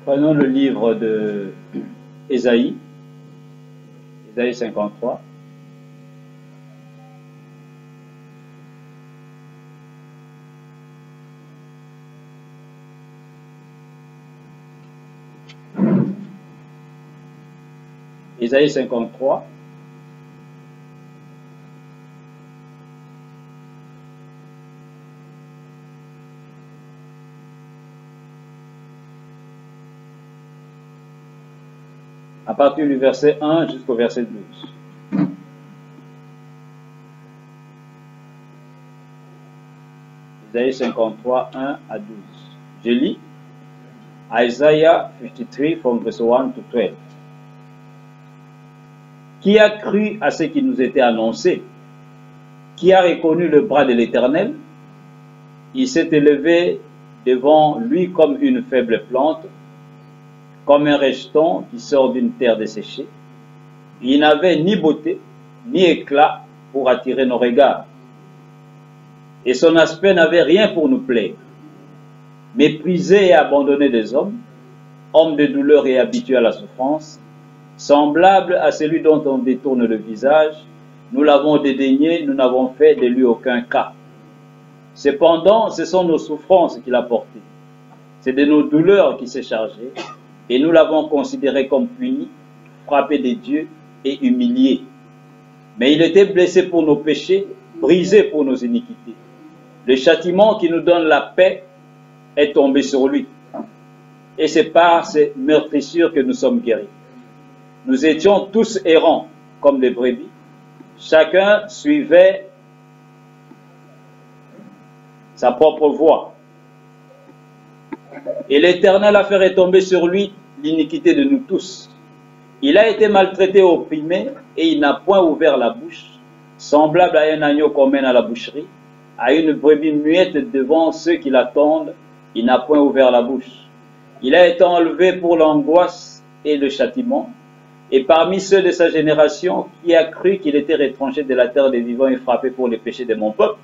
Prenons le livre de Ésaïe, Ésaïe 53. Ésaïe 53. À partir du verset 1 jusqu'au verset 12. Ésaïe 53, 1 à 12. Je lis Isaiah 53 from verse 1 to 12. Qui a cru à ce qui nous était annoncé? Qui a reconnu le bras de l'Éternel? Il s'est élevé devant lui comme une faible plante, comme un rejeton qui sort d'une terre desséchée. Il n'avait ni beauté, ni éclat pour attirer nos regards. Et son aspect n'avait rien pour nous plaire. Méprisé et abandonné des hommes, homme de douleur et habitué à la souffrance, semblable à celui dont on détourne le visage, nous l'avons dédaigné, nous n'avons fait de lui aucun cas. Cependant, ce sont nos souffrances qu'il a portées. C'est de nos douleurs qu'il s'est chargé, et nous l'avons considéré comme puni, frappé de Dieu et humilié. Mais il était blessé pour nos péchés, brisé pour nos iniquités. Le châtiment qui nous donne la paix est tombé sur lui. Et c'est par ces meurtrissures que nous sommes guéris. Nous étions tous errants comme des brebis. Chacun suivait sa propre voie. Et l'Éternel a fait retomber sur lui l'iniquité de nous tous. Il a été maltraité, opprimé, et il n'a point ouvert la bouche, semblable à un agneau qu'on mène à la boucherie, à une brebis muette devant ceux qui l'attendent, il n'a point ouvert la bouche. Il a été enlevé pour l'angoisse et le châtiment, et parmi ceux de sa génération, qui a cru qu'il était retranché de la terre des vivants et frappé pour les péchés de mon peuple?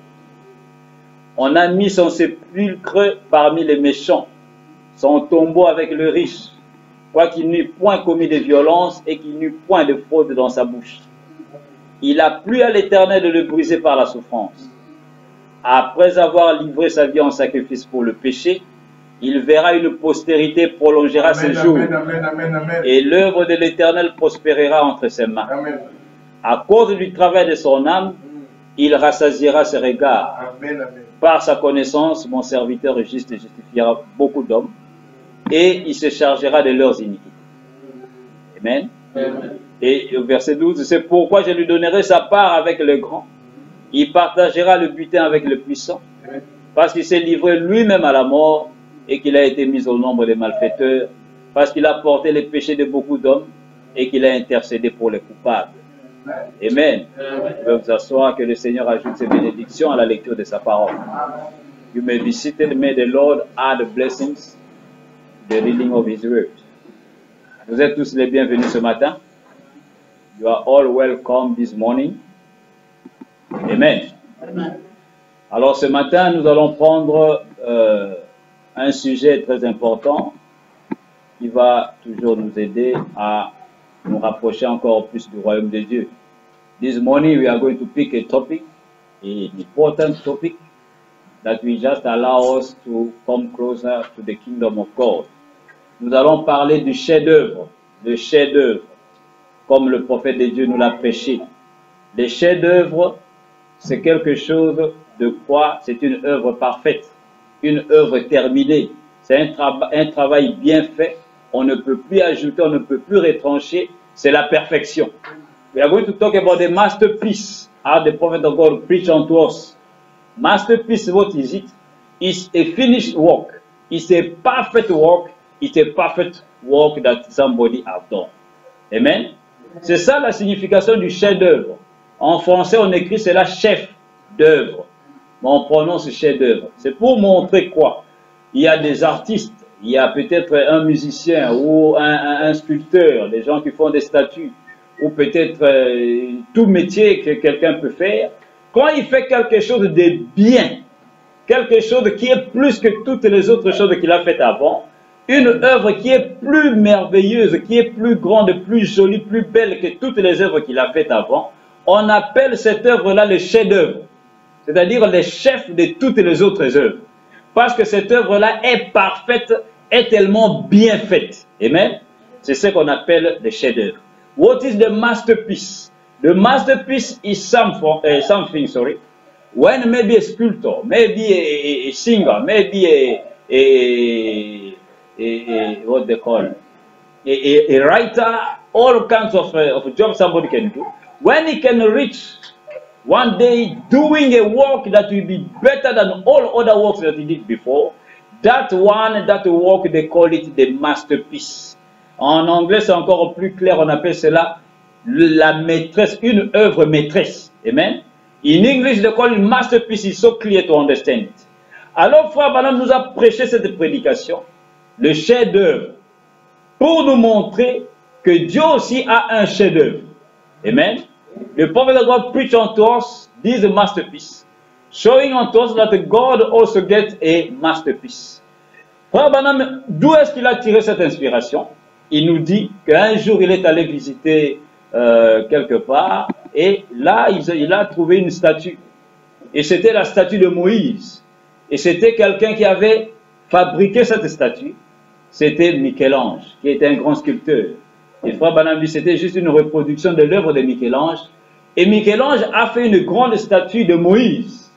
On a mis son sépulcre parmi les méchants, son tombeau avec le riche, quoiqu'il n'eût point commis de violence et qu'il n'eût point de fraude dans sa bouche. Il a plu à l'Éternel de le briser par la souffrance. Après avoir livré sa vie en sacrifice pour le péché, il verra une postérité, prolongera ses jours. Et l'œuvre de l'Éternel prospérera entre ses mains. Amen. À cause du travail de son âme, il rassasiera ses regards. Amen. Par sa connaissance, mon serviteur juste justifiera beaucoup d'hommes, et il se chargera de leurs iniquités. Amen. Amen. Et au verset 12, c'est pourquoi je lui donnerai sa part avec le grand. Il partagera le butin avec le puissant, parce qu'il s'est livré lui-même à la mort et qu'il a été mis au nombre des malfaiteurs, parce qu'il a porté les péchés de beaucoup d'hommes et qu'il a intercédé pour les coupables. Amen. Vous pouvez vous asseoir, que le Seigneur ajoute ses bénédictions à la lecture de sa parole. You may be seated. May the Lord add blessings to the reading of His word. Vous êtes tous les bienvenus ce matin. You are all welcome this morning. Amen. Amen. Alors ce matin, nous allons prendre un sujet très important qui va toujours nous aider à nous rapprocher encore plus du royaume de Dieu. This morning we are going to pick a topic, an important topic that will just allow us to come closer to the kingdom of God. Nous allons parler du chef-d'œuvre, le chef-d'œuvre, comme le prophète de Dieu nous l'a prêché. Le chef-d'œuvre, c'est quelque chose de quoi c'est une œuvre parfaite, une œuvre terminée. C'est un travail bien fait. On ne peut plus ajouter, on ne peut plus retrancher. C'est la perfection. We are going to talk about the masterpiece, how the prophet of God preached unto us. Masterpiece, what is it? It's a finished work. It's a perfect work. It's a perfect work that somebody have done. Amen. C'est ça la signification du chef-d'œuvre. En français, on écrit cela chef d'œuvre. Mais on prononce chef d'œuvre. C'est pour montrer quoi? Il y a des artistes, il y a peut-être un musicien ou un sculpteur, des gens qui font des statues, ou peut-être tout métier que quelqu'un peut faire. Quand il fait quelque chose de bien, quelque chose qui est plus que toutes les autres choses qu'il a faites avant, une œuvre qui est plus merveilleuse, qui est plus grande, plus jolie, plus belle que toutes les œuvres qu'il a faites avant, on appelle cette œuvre-là le chef-d'œuvre, c'est-à-dire le chef de toutes les autres œuvres. Parce que cette œuvre-là est parfaite, est tellement bien faite. Amen. C'est ce qu'on appelle le chef-d'œuvre. What is the masterpiece? The masterpiece is something, when maybe a sculptor, maybe a singer, maybe what they call a writer, all kinds of jobs somebody can do. When he can reach one day doing a work that will be better than all other works that he did before, that work, they call it the masterpiece. En anglais, c'est encore plus clair, on appelle cela la maîtresse, une œuvre maîtresse. Amen. In English, they call it masterpiece. It's so clear to understand it. Alors, Frère Branham nous a prêché cette prédication, le chef-d'œuvre, pour nous montrer que Dieu aussi a un chef-d'œuvre. Amen. The prophet of God preached unto us this masterpiece, showing unto us that God also gets a masterpiece. Frère Branham, d'où est-ce qu'il a tiré cette inspiration? Il nous dit qu'un jour il est allé visiter quelque part et là il a trouvé une statue. Et c'était la statue de Moïse. Et c'était quelqu'un qui avait fabriqué cette statue. C'était Michel-Ange, qui était un grand sculpteur. Et Frère Branham dit c'était juste une reproduction de l'œuvre de Michel-Ange. Et Michel-Ange a fait une grande statue de Moïse.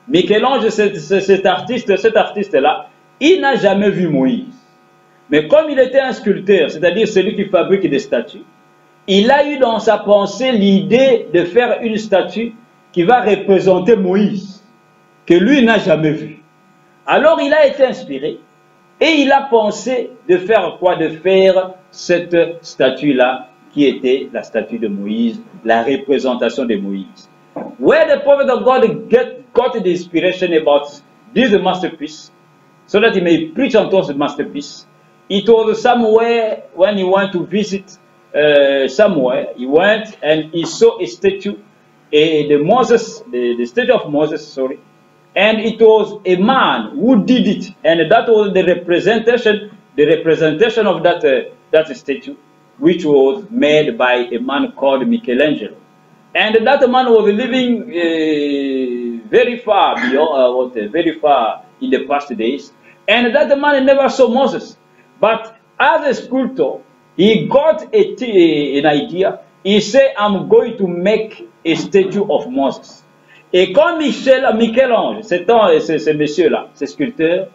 Michel-Ange, cet artiste-là, il n'a jamais vu Moïse. Mais comme il était un sculpteur, c'est-à-dire celui qui fabrique des statues, il a eu dans sa pensée l'idée de faire une statue qui va représenter Moïse, que lui n'a jamais vu. Alors il a été inspiré et il a pensé de faire quoi? De faire cette statue-là qui était la statue de Moïse, la représentation de Moïse. Where the prophet of God got the inspiration about this masterpiece, so that he may preach unto us the masterpiece, it was somewhere when he went to visit somewhere, he went and he saw a statue, the statue of Moses, sorry, and it was a man who did it, and that was the representation of that statue, which was made by a man called Michelangelo. And that man was living very far beyond, very far in the past days, and that man never saw Moses. But as a sculptor, he got an idea. He said, I'm going to make a statue of Moses. Et quand Michel-Ange, ce monsieur-là, ce sculpteur,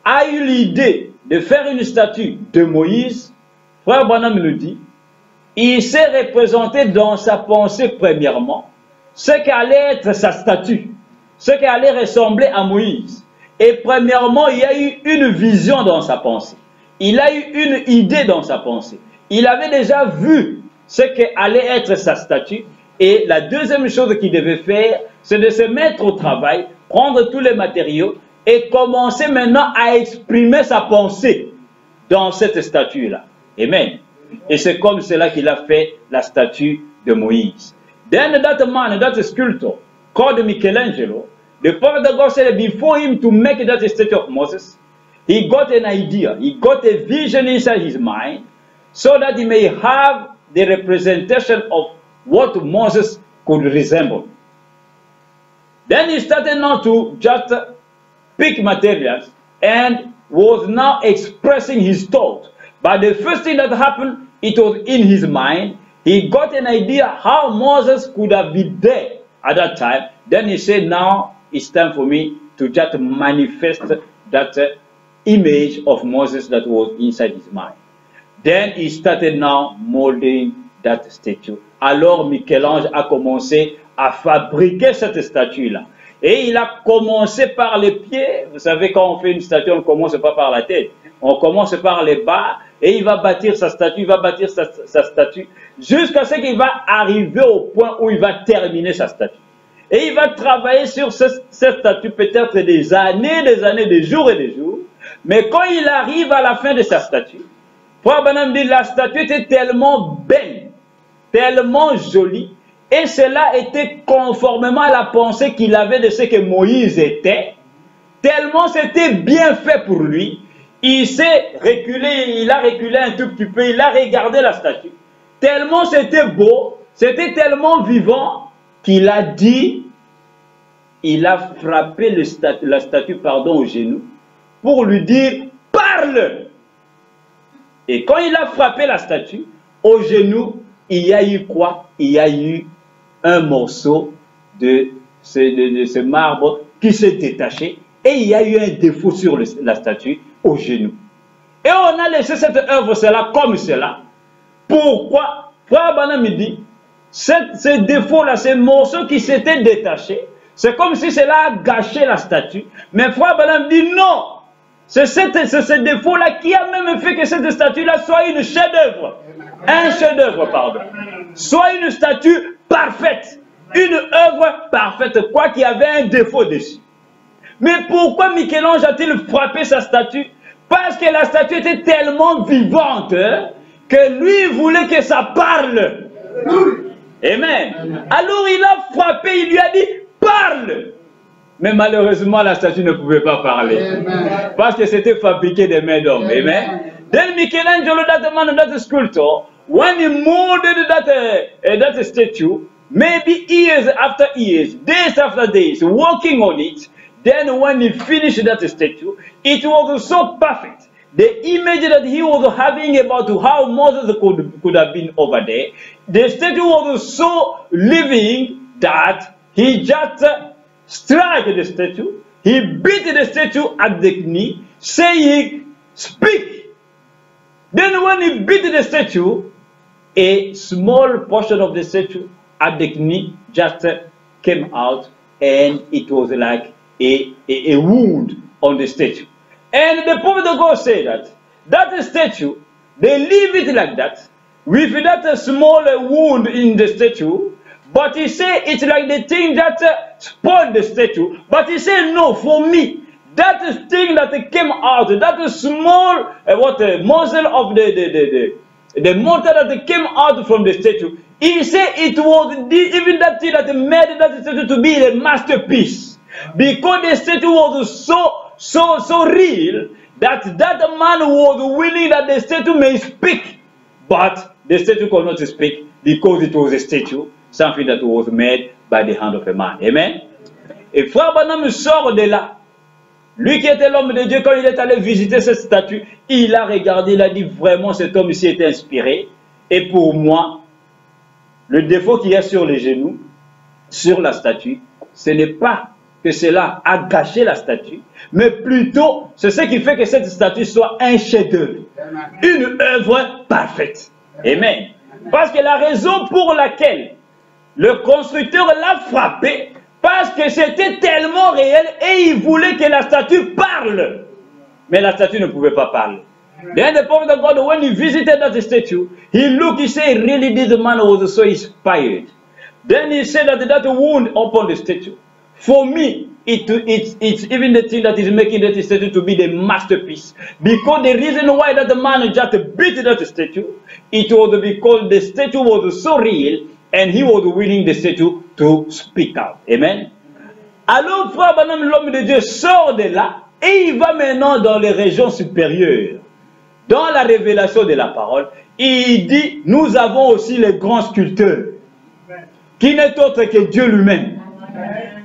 a eu l'idée de faire une statue de Moïse, Frère Branham nous dit, il s'est représenté dans sa pensée premièrement ce qu'allait être sa statue, ce qui allait ressembler à Moïse. Et premièrement, il y a eu une vision dans sa pensée. Il a eu une idée dans sa pensée. Il avait déjà vu ce qu'allait être sa statue. Et la deuxième chose qu'il devait faire, c'est de se mettre au travail, prendre tous les matériaux et commencer maintenant à exprimer sa pensée dans cette statue-là. Amen. Et c'est comme cela qu'il a fait la statue de Moïse. Then that man, that sculptor, called Michelangelo, the prophet of God said before him to make that statue of Moses, he got an idea, he got a vision inside his mind, so that he may have the representation of what Moses could resemble. Then he started now to just pick materials and was now expressing his thought. But the first thing that happened, it was in his mind. He got an idea how Moses could have been there at that time. Then he said, now it's time for me to just manifest that image of Moses that was inside his mind. Then he started now molding that statue. Alors Michel-Ange a commencé à fabriquer cette statue-là. Et il a commencé par les pieds. Vous savez, quand on fait une statue, on ne commence pas par la tête. On commence par les bas et il va bâtir sa statue, il va bâtir sa statue jusqu'à ce qu'il va arriver au point où il va terminer sa statue. Et il va travailler sur cette statue peut-être des années, des jours et des jours. Mais quand il arrive à la fin de sa statue, Frère Branham dit la statue était tellement belle, tellement jolie, et cela était conformément à la pensée qu'il avait de ce que Moïse était, tellement c'était bien fait pour lui. il s'est reculé, il a reculé un tout petit peu, il a regardé la statue. Tellement c'était beau, c'était tellement vivant qu'il a dit, il a frappé la statue au genou pour lui dire « Parle !» Et quand il a frappé la statue au genou, il y a eu quoi? Il y a eu un morceau de ce marbre qui s'est détaché et il y a eu un défaut sur la statue au genou. Et on a laissé cette œuvre-là comme cela. Pourquoi? Frère Branham me dit, ce défaut-là, ce morceau qui s'était détaché, c'est comme si cela a gâché la statue. Mais Frère Branham dit non. C'est ce défaut-là qui a même fait que cette statue-là soit une chef-d'œuvre. Un chef-d'œuvre, pardon. Soit une statue parfaite. Une œuvre parfaite, quoi qu'il y avait un défaut dessus. Mais pourquoi Michel-Ange a-t-il frappé sa statue? Parce que la statue était tellement vivante que lui voulait que ça parle. Amen. Alors il a frappé, il lui a dit parle. Mais malheureusement la statue ne pouvait pas parler. Parce que c'était fabriqué des mains d'hommes. Amen. Then Michelangelo, that man, that sculptor, when he molded that statue, maybe years after years, days after days, working on it, then when he finished that statue, it was so perfect. The image that he was having about how Moses could have been over there, the statue was so living that he just struck the statue, he beat the statue at the knee, saying, "Speak." Then when he beat the statue, a small portion of the statue at the knee just came out, and it was like a wound on the statue. And the prophet of God said that statue, they leave it like that, with that small wound in the statue, but he said it's like the thing that spoiled the statue. But he said, no, for me, that thing that came out, that small muzzle of the mortar that came out from the statue, he said it was even that thing that made that statue to be a masterpiece. Because the statue was so real that man was willing that the statue may speak, but the statue could not speak because it was a statue, something that was made by the hand of a man. Amen. Et Frère Branham sort de là. Lui qui était l'homme de Dieu, quand il est allé visiter cette statue, il a regardé, il a dit vraiment cet homme ici est inspiré. Et pour moi, le défaut qu'il y a sur les genoux, sur la statue, ce n'est pas que cela a gâché la statue, mais plutôt c'est ce qui fait que cette statue soit un chef-d'œuvre, une œuvre parfaite. Amen. Parce que la raison pour laquelle le constructeur l'a frappé, parce que c'était tellement réel et il voulait que la statue parle. Mais la statue ne pouvait pas parler. Then the prophet of God, when he visited that statue, he looked, he said, really this man was so inspired. Then he said that wound upon the statue, for me, it's even the thing that is making that statue to be the masterpiece. Because the reason why that the man just beat that statue, it was because the statue was so real and he was willing the statue to speak out. Amen. Alors, Frère Branham, l'homme de Dieu, sort de là et il va maintenant dans les régions supérieures. Dans la révélation de la parole, il dit, nous avons aussi les grands sculpteurs, qui n'est autre que Dieu lui-même.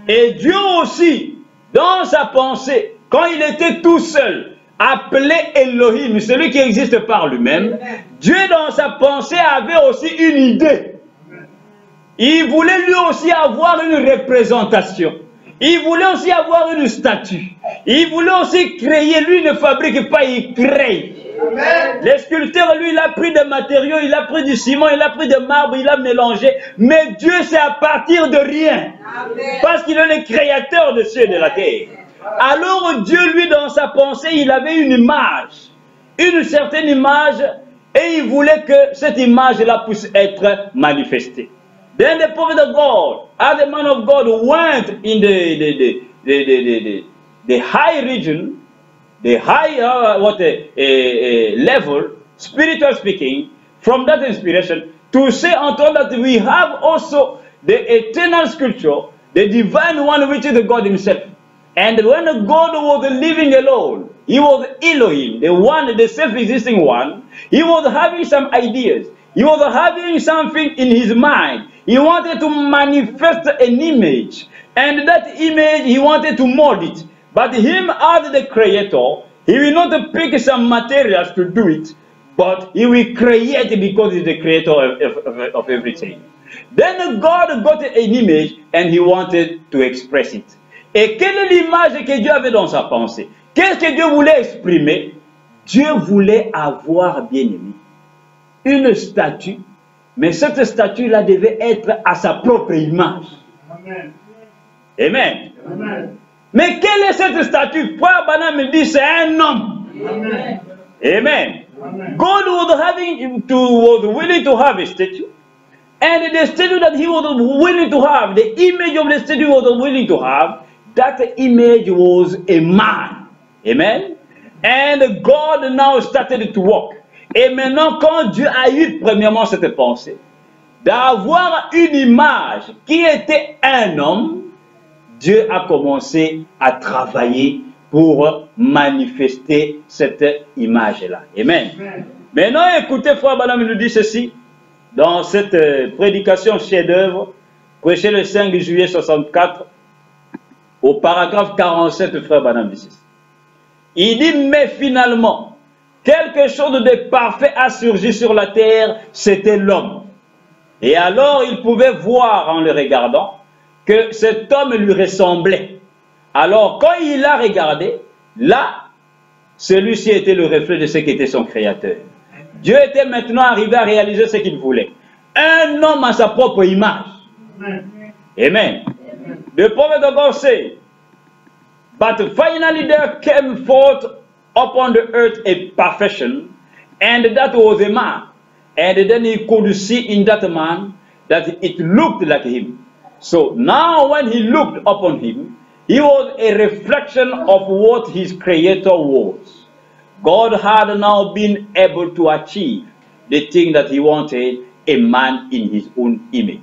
Et Dieu aussi, dans sa pensée, quand il était tout seul, appelé Elohim, celui qui existe par lui-même, Dieu dans sa pensée avait aussi une idée. Il voulait lui aussi avoir une représentation. Il voulait aussi avoir une statue. Il voulait aussi créer. Lui ne fabrique pas, il crée. Amen. Le sculpteur, lui, il a pris des matériaux, il a pris du ciment, il a pris de marbre, il a mélangé. Mais Dieu, c'est à partir de rien. Amen. Parce qu'il est le créateur de cieux et de la terre. Alors Dieu, lui, dans sa pensée, il avait une image. Une certaine image. Et il voulait que cette image-là puisse être manifestée. Then the prophet of God, as the man of God, went in the high region, the high level, spiritual speaking, from that inspiration, to say unto us that we have also the eternal scripture, the divine one, which is the God himself. And when God was living alone, he was Elohim, the one, the self-existing one. He was having some ideas. He was having something in his mind. He wanted to manifest an image. And that image, he wanted to mold it. But him as the creator, he will not pick some materials to do it, but he will create because he's the creator of everything. Then God got an image and he wanted to express it. Et quelle est l'image que Dieu avait dans sa pensée? Qu'est-ce que Dieu voulait exprimer? Dieu voulait avoir, bien aimé, une statue, mais cette statue-là devait être à sa propre image. Amen. Amen. Amen. Mais quelle est cette statue? Frère Branham me dit c'est un homme. Amen. Amen. Amen. God was willing to have a statue, and the statue that he was willing to have, the image of the statue he was willing to have, that image was a man. Amen. And God now started to walk. Et maintenant, quand Dieu a eu premièrement cette pensée, d'avoir une image qui était un homme, Dieu a commencé à travailler pour manifester cette image-là. Amen. Maintenant, écoutez, Frère Branham nous dit ceci, dans cette prédication chef-d'œuvre, prêchée le 5 juillet 64, au paragraphe 47, Frère Branham dit ceci. Il dit, mais finalement, quelque chose de parfait a surgi sur la terre, c'était l'homme. Et alors, il pouvait voir en le regardant que cet homme lui ressemblait. Alors, quand il l'a regardé, là, celui-ci était le reflet de ce qu'était son créateur. Dieu était maintenant arrivé à réaliser ce qu'il voulait. Un homme à sa propre image. Amen. The prophet of God said, but finally there came forth upon the earth a perfection, and that was a man. And then he could see in that man that it looked like him. So now when he looked upon him, he was a reflection of what his creator was. God had now been able to achieve the thing that he wanted, a man in his own image.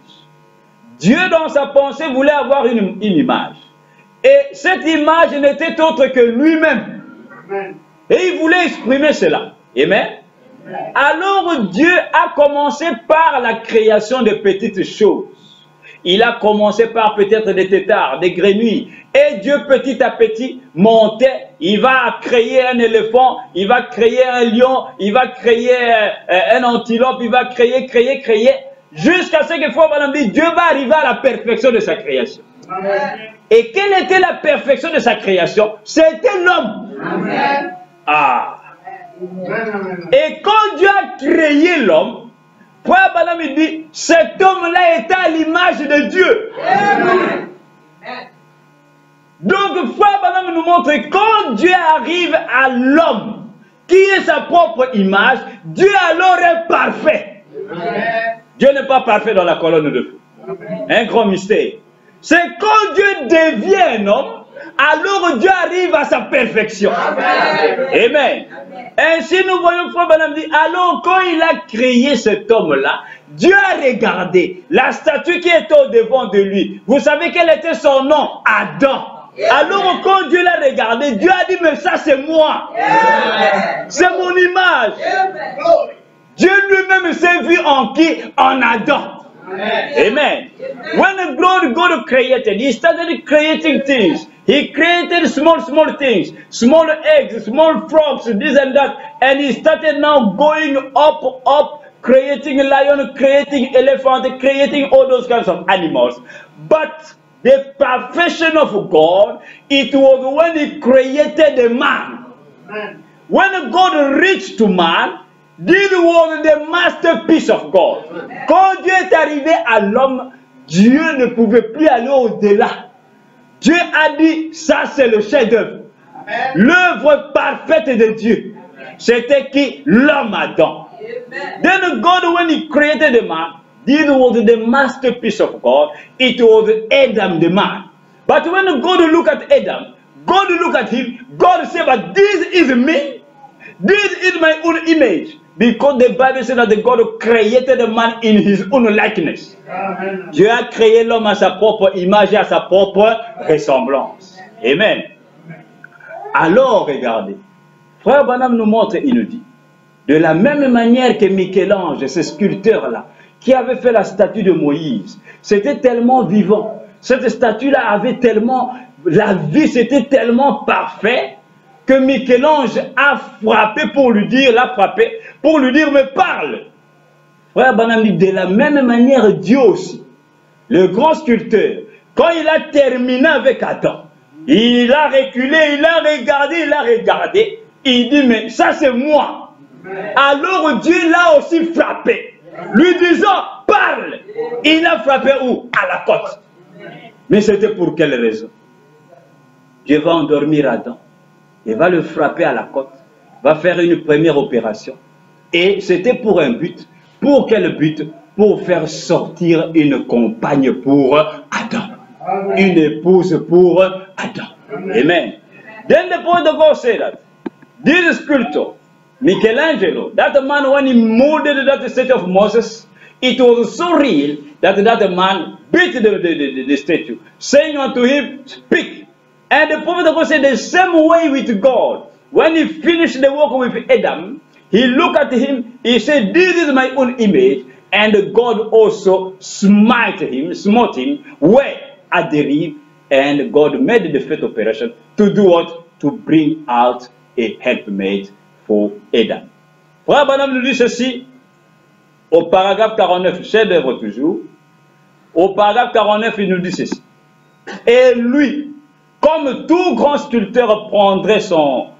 Dieu dans sa pensée voulait avoir une image. Et cette image n'était autre que lui-même. Et il voulait exprimer cela. Amen. Alors Dieu a commencé par la création de petites choses. Il a commencé par peut-être des têtards, des grenouilles. Et Dieu petit à petit montait. Il va créer un éléphant, il va créer un lion, il va créer un antilope, il va créer. Jusqu'à ce que Frère Branham dit, Dieu va arriver à la perfection de sa création. Amen. Et quelle était la perfection de sa création? C'était l'homme. Ah. Et quand Dieu a créé l'homme, Frère Branham dit, cet homme-là était à l'image de Dieu. Amen. Donc Frère Branham nous montre que quand Dieu arrive à l'homme, qui est sa propre image, Dieu alors est parfait. Amen. Dieu n'est pas parfait dans la colonne de feu. Amen. Un grand mystère. C'est quand Dieu devient un homme, alors Dieu arrive à sa perfection. Amen. Amen. Ainsi nous voyons Frère Branham dit, alors quand il a créé cet homme-là, Dieu a regardé la statue qui était au devant de lui. Vous savez quel était son nom? Adam. Alors quand Dieu l'a regardé, Dieu a dit, mais ça c'est moi. C'est mon image. Dieu lui-même s'est vu en qui? En Adam. Amen. When God created, he started creating things. He created small things, small eggs, small frogs, this and that. And he started now going up, creating lion, creating elephant, creating all those kinds of animals. But the perfection of God, it was when he created a man. When God reached to man, this was the masterpiece of God. Quand Dieu est arrivé à l'homme, Dieu ne pouvait plus aller au-delà. Dieu a dit, ça c'est le chef-d'œuvre. L'œuvre parfaite de Dieu. C'était qui? L'homme Adam. Then God, when he created the man, this was the masterpiece of God. It was Adam the man. But when God looked at Adam, God looked at him, God said, but this is me. This is my own image. Because the Bible said that the God created a man in his own likeness. Amen. Dieu a créé l'homme à sa propre image et à sa propre ressemblance. Amen. Alors, regardez. Frère Branham nous montre, il nous dit, de la même manière que Michel-Ange, ce sculpteur-là, qui avait fait la statue de Moïse, c'était tellement vivant. Cette statue-là avait tellement, la vie, c'était tellement parfait que Michel-Ange a frappé pour lui dire, mais parle. Frère Branham dit, de la même manière, Dieu aussi, le grand sculpteur, quand il a terminé avec Adam, il a reculé, il a regardé, il dit, mais ça c'est moi. Alors Dieu l'a aussi frappé, lui disant, parle. Il a frappé où? À la côte. Mais c'était pour quelle raison? Dieu va endormir Adam, il va le frapper à la côte, va faire une première opération. Et c'était pour un but. Pour quel but? Pour faire sortir une compagne pour Adam. Une épouse pour Adam. Amen. Then the point of God said that this sculptor, Michelangelo, that man, when he molded that statue of Moses, it was so real that that man beat the statue, saying unto him, speak. And the prophet of God said the same way with God. When he finished the work with Adam, he looked at him, he said, this is my own image. And God also smote him where? At the rib. And God made the first operation to do what? To bring out a helpmate for Adam. Frère Branham nous dit ceci au paragraphe 49, chef-d'œuvre toujours. Au paragraphe 49, il nous dit ceci. Et lui, comme tout grand sculpteur prendrait son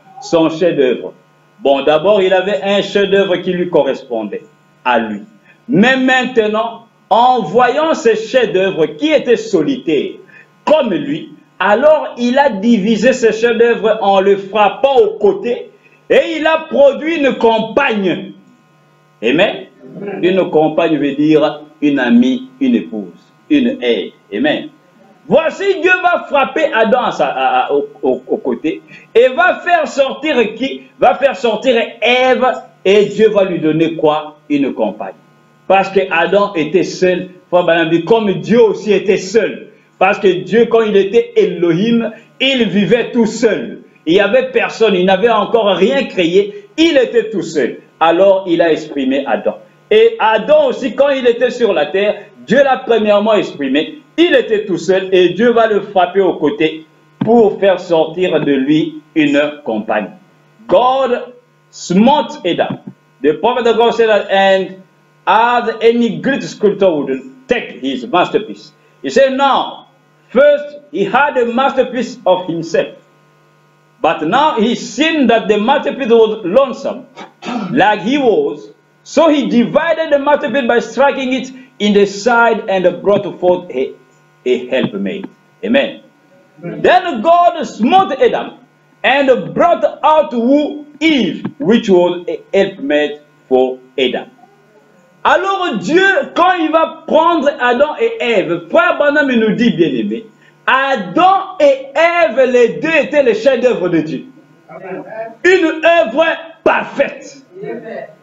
chef-d'œuvre. Bon, d'abord, il avait un chef-d'œuvre qui lui correspondait à lui. Mais maintenant, en voyant ce chef-d'œuvre qui était solitaire, comme lui, alors il a divisé ce chef-d'œuvre en le frappant au côté et il a produit une compagne. Amen. Une compagne veut dire une amie, une épouse, une aide. Amen. Voici Dieu va frapper Adam au côté et va faire sortir qui? Va faire sortir Ève et Dieu va lui donner quoi? Une compagne. Parce que Adam était seul, comme Dieu aussi était seul. Parce que Dieu, quand il était Elohim, il vivait tout seul. Il n'y avait personne, il n'avait encore rien créé, il était tout seul. Alors il a exprimé Adam. Et Adam aussi, quand il était sur la terre, Dieu l'a premièrement exprimé. Il était tout seul et Dieu va le frapper au côté pour faire sortir de lui une compagne. God smote Adam. The prophet of God said that, and as any great sculptor would take his masterpiece. He said, now, first he had a masterpiece of himself. But now he seen that the masterpiece was lonesome, like he was. So he divided the masterpiece by striking it in the side and brought forth a helpmate. Amen. Then God smote Adam and brought out Eve, which was a helpmate for Adam. Alors Dieu, quand il va prendre Adam et Ève, Frère Branham nous dit, bien aimé, Adam et Ève, les deux étaient les chefs-d'œuvre de Dieu. Une œuvre parfaite,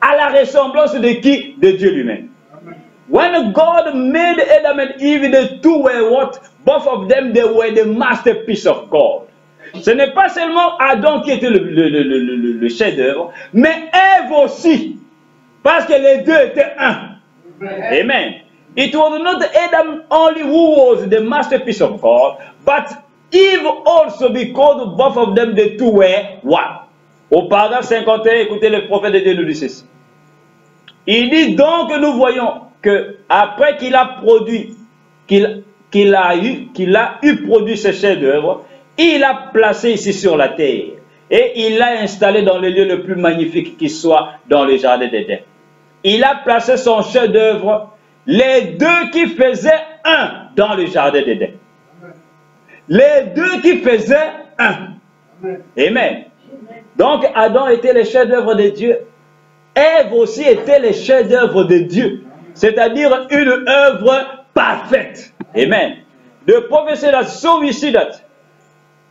à la ressemblance de qui? De Dieu lui-même. When God made Adam and Eve, the two were what? Both of them, they were the masterpiece of God. Ce n'est pas seulement Adam qui était le chef-d'œuvre, mais Ève aussi. Parce que les deux étaient un. Amen. It was not Adam only who was the masterpiece of God, but Eve also, because both of them, the two were one. Au paragraphe 51, écoutez, le prophète de Dieu nous dit ceci. Il dit donc, nous voyons que après qu'il a produit, qu'il a eu produit ce chef-d'œuvre, il a placé ici sur la terre et il l'a installé dans le lieu le plus magnifique qui soit dans le jardin d'Éden. Il a placé son chef-d'œuvre, les deux qui faisaient un dans le jardin d'Éden. Les deux qui faisaient un. Amen. Donc Adam était le chef-d'œuvre de Dieu. Ève aussi était le chef-d'œuvre de Dieu. C'est-à-dire une œuvre parfaite. Amen. The prophet said that, so we see that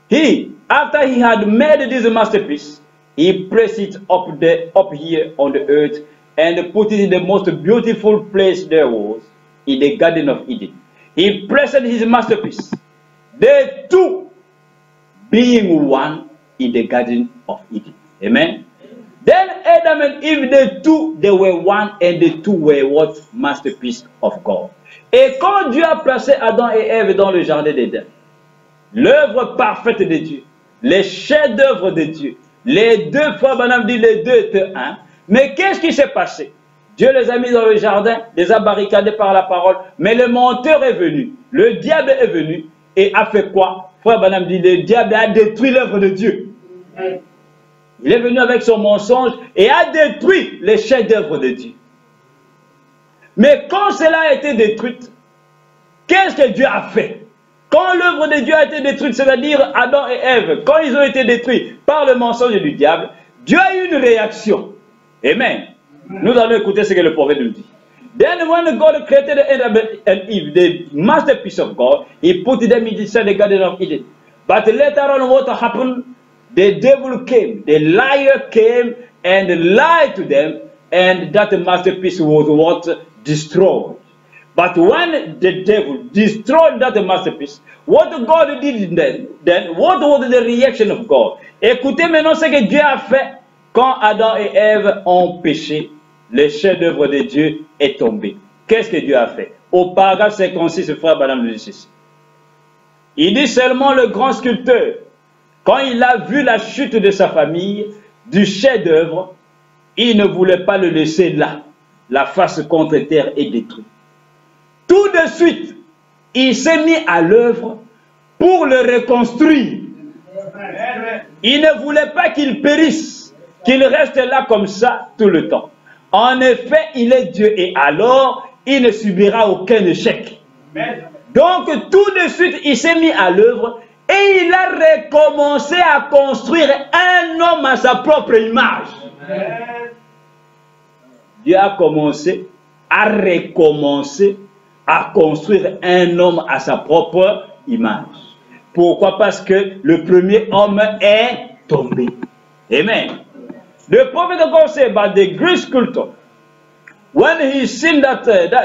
he, after he had made this masterpiece, he placed it up here on the earth and put it in the most beautiful place there was, in the Garden of Eden. He placed his masterpiece. The two being one in the Garden of Eden. Amen. Then Adam and Eve, they were one, and the two were what? Masterpiece of God. Et quand Dieu a placé Adam et Ève dans le jardin d'Éden, l'œuvre parfaite de Dieu, les chefs-d'œuvre de Dieu, les deux frères, madame dit les deux étaient un. Mais qu'est-ce qui s'est passé? Dieu les a mis dans le jardin, les a barricadés par la parole, mais le menteur est venu, le diable est venu et a fait quoi? Frère Banham dit, le diable a détruit l'œuvre de Dieu. Il est venu avec son mensonge et a détruit les chefs-d'œuvre de Dieu. Mais quand cela a été détruit, qu'est-ce que Dieu a fait? Quand l'œuvre de Dieu a été détruite, c'est-à-dire Adam et Ève, quand ils ont été détruits par le mensonge du diable, Dieu a eu une réaction. Amen. Nous allons écouter ce que le prophète nous dit. Then when God created Adam and Eve, the masterpiece of God, He put them inside the Garden of Eden. But later on, what happened? The devil came, the liar came and lied to them, and that masterpiece was what? Destroyed. But when the devil destroyed that masterpiece, what God did then what was the reaction of God? Écoutez maintenant ce que Dieu a fait quand Adam et Ève ont péché. Le chef-d'œuvre de Dieu est tombé. Qu'est-ce que Dieu a fait? Au paragraphe 56, le frère Banham nous dit ceci. Il dit seulement le grand sculpteur, quand il a vu la chute de sa famille, du chef-d'œuvre, il ne voulait pas le laisser là. La face contre terre est détruite. Tout de suite, il s'est mis à l'œuvre pour le reconstruire. Il ne voulait pas qu'il périsse, qu'il reste là comme ça tout le temps. En effet, il est Dieu et alors, il ne subira aucun échec. Donc, tout de suite, il s'est mis à l'œuvre et il a recommencé à construire un homme à sa propre image. Dieu a recommencé à construire un homme à sa propre image. Pourquoi? Parce que le premier homme est tombé. Amen. The prophet of God said about the Greek sculptor, when he seen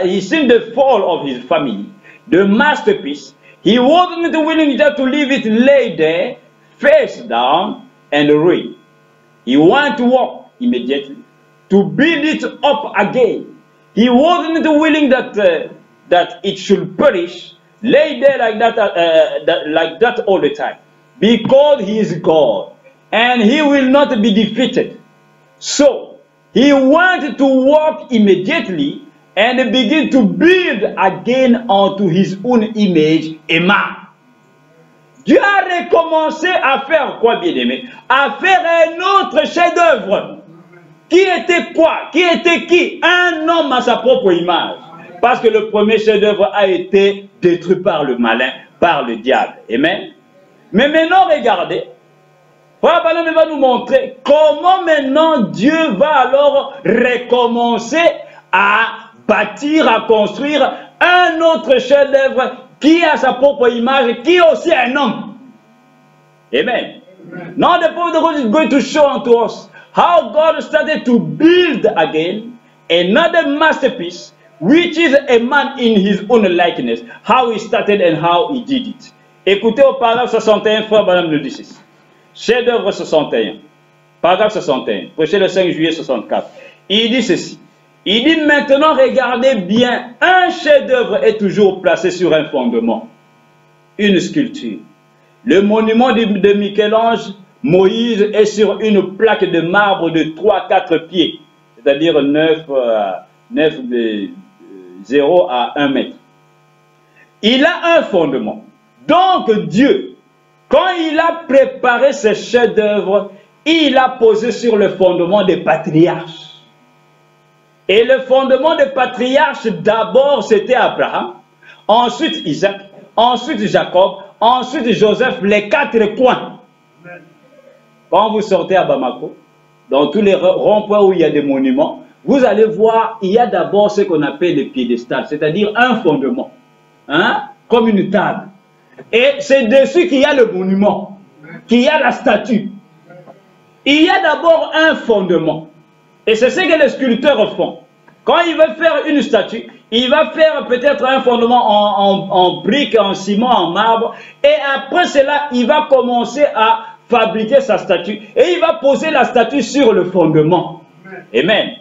he seen the fall of his family, the masterpiece, he wasn't willing just to leave it lay there, face down, and ruin. He wanted to walk immediately to build it up again. He wasn't willing that it should perish, lay there like that all the time, because he is God and he will not be defeated. So he wanted to walk immediately and begin to build again onto his own image a man. Dieu a recommencé à faire quoi, bien-aimé? À faire un autre chef-d'œuvre. Qui était quoi? Qui était qui? Un homme à sa propre image. Parce que le premier chef-d'œuvre a été détruit par le malin, par le diable. Amen. Mais maintenant, regardez. Frère Banham va nous montrer comment maintenant Dieu va alors recommencer à bâtir, à construire un autre chef-d'œuvre qui a sa propre image, qui est aussi un homme. Amen. Now the prophet of God is going to show unto us how God started to build again another masterpiece, which is a man in his own likeness. How he started and how he did it. Écoutez au paragraphe 61, frère Banham nous dit ceci. Chef d'œuvre 61, paragraphe 61, prêché le 5 juillet 64. Il dit ceci. Il dit maintenant, regardez bien, un chef d'œuvre est toujours placé sur un fondement, une sculpture. Le monument de Michel-Ange, Moïse, est sur une plaque de marbre de 3-4 pieds, c'est-à-dire 0 à 1 mètre. Il a un fondement. Donc Dieu, quand il a préparé ce chef d'œuvre, il a posé sur le fondement des patriarches. Et le fondement des patriarches, d'abord, c'était Abraham, ensuite Isaac, ensuite Jacob, ensuite Joseph, les 4 coins. Quand vous sortez à Bamako, dans tous les ronds-points où il y a des monuments, vous allez voir, il y a d'abord ce qu'on appelle le piédestal, c'est-à-dire un fondement, comme une table. Et c'est dessus qu'il y a le monument, qu'il y a la statue. Il y a d'abord un fondement. Et c'est ce que les sculpteurs font. Quand ils veulent faire une statue, il va faire peut-être un fondement en briques, en ciment, en marbre, et après cela, il va commencer à fabriquer sa statue, et il va poser la statue sur le fondement. Amen.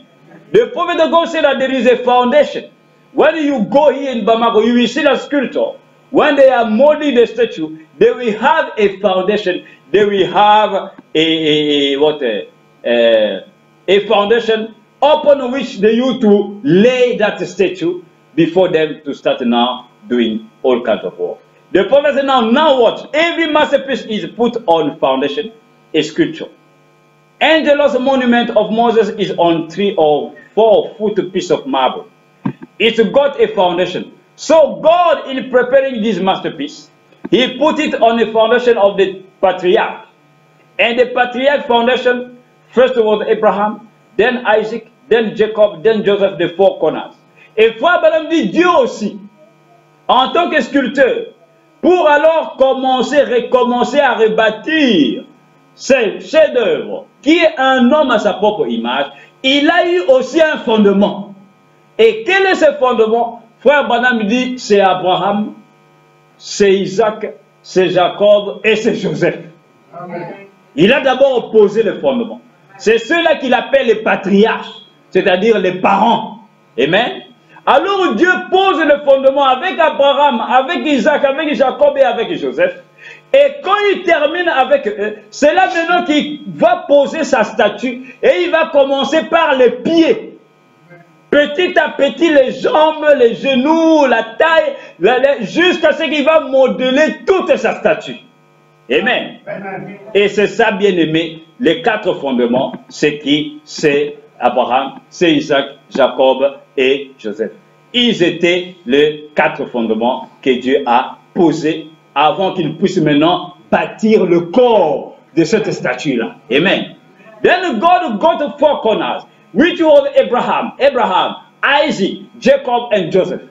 The prophet of God said that there is a foundation. When you go here in Bamako, you will see the sculptor. When they are molding the statue, they will have a foundation. They will have a foundation upon which they used to lay that statue before them to start now doing all kinds of work. The prophet said, now what? Every masterpiece is put on foundation, a sculpture. Angelos monument of Moses is on 3 or 4 foot piece of marble. It's got a foundation. So God, in preparing this masterpiece, he put it on the foundation of the patriarch. And the patriarch foundation, first was Abraham, then Isaac, then Jacob, then Joseph, the 4 corners. Et frère Branham dit, Dieu aussi, en tant que sculpteur, pour alors recommencer à rebâtir ce chef-d'œuvre, qui est un homme à sa propre image, il a eu aussi un fondement. Et quel est ce fondement? Frère Branham dit, c'est Abraham, c'est Isaac, c'est Jacob et c'est Joseph. Amen. Il a d'abord posé le fondement. C'est ceux-là qu'il appelle les patriarches, c'est-à-dire les parents. Amen. Alors Dieu pose le fondement avec Abraham, avec Isaac, avec Jacob et avec Joseph. Et quand il termine avec eux, c'est là maintenant qu'il va poser sa statue et il va commencer par les pieds. Petit à petit, les jambes, les genoux, la taille, jusqu'à ce qu'il va modeler toute sa statue. Amen. Et c'est ça, bien aimé, les 4 fondements, c'est qui? C'est Abraham, c'est Isaac, Jacob et Joseph. Ils étaient les 4 fondements que Dieu a posés avant qu'il puisse maintenant bâtir le corps de cette statue-là. Amen. Then God got 4 corners, which was Abraham, Isaac, Jacob, and Joseph.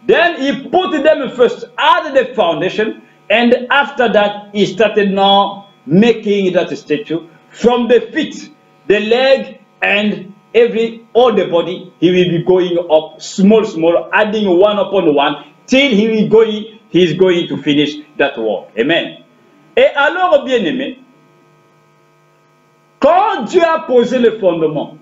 Then he put them first at the foundation, and after that he started now making that statue from the feet, the leg, and all the body. He will be going up small, adding one upon one, till he's going to finish that work. Amen. Et alors, bien aimé, quand Dieu a posé le fondement,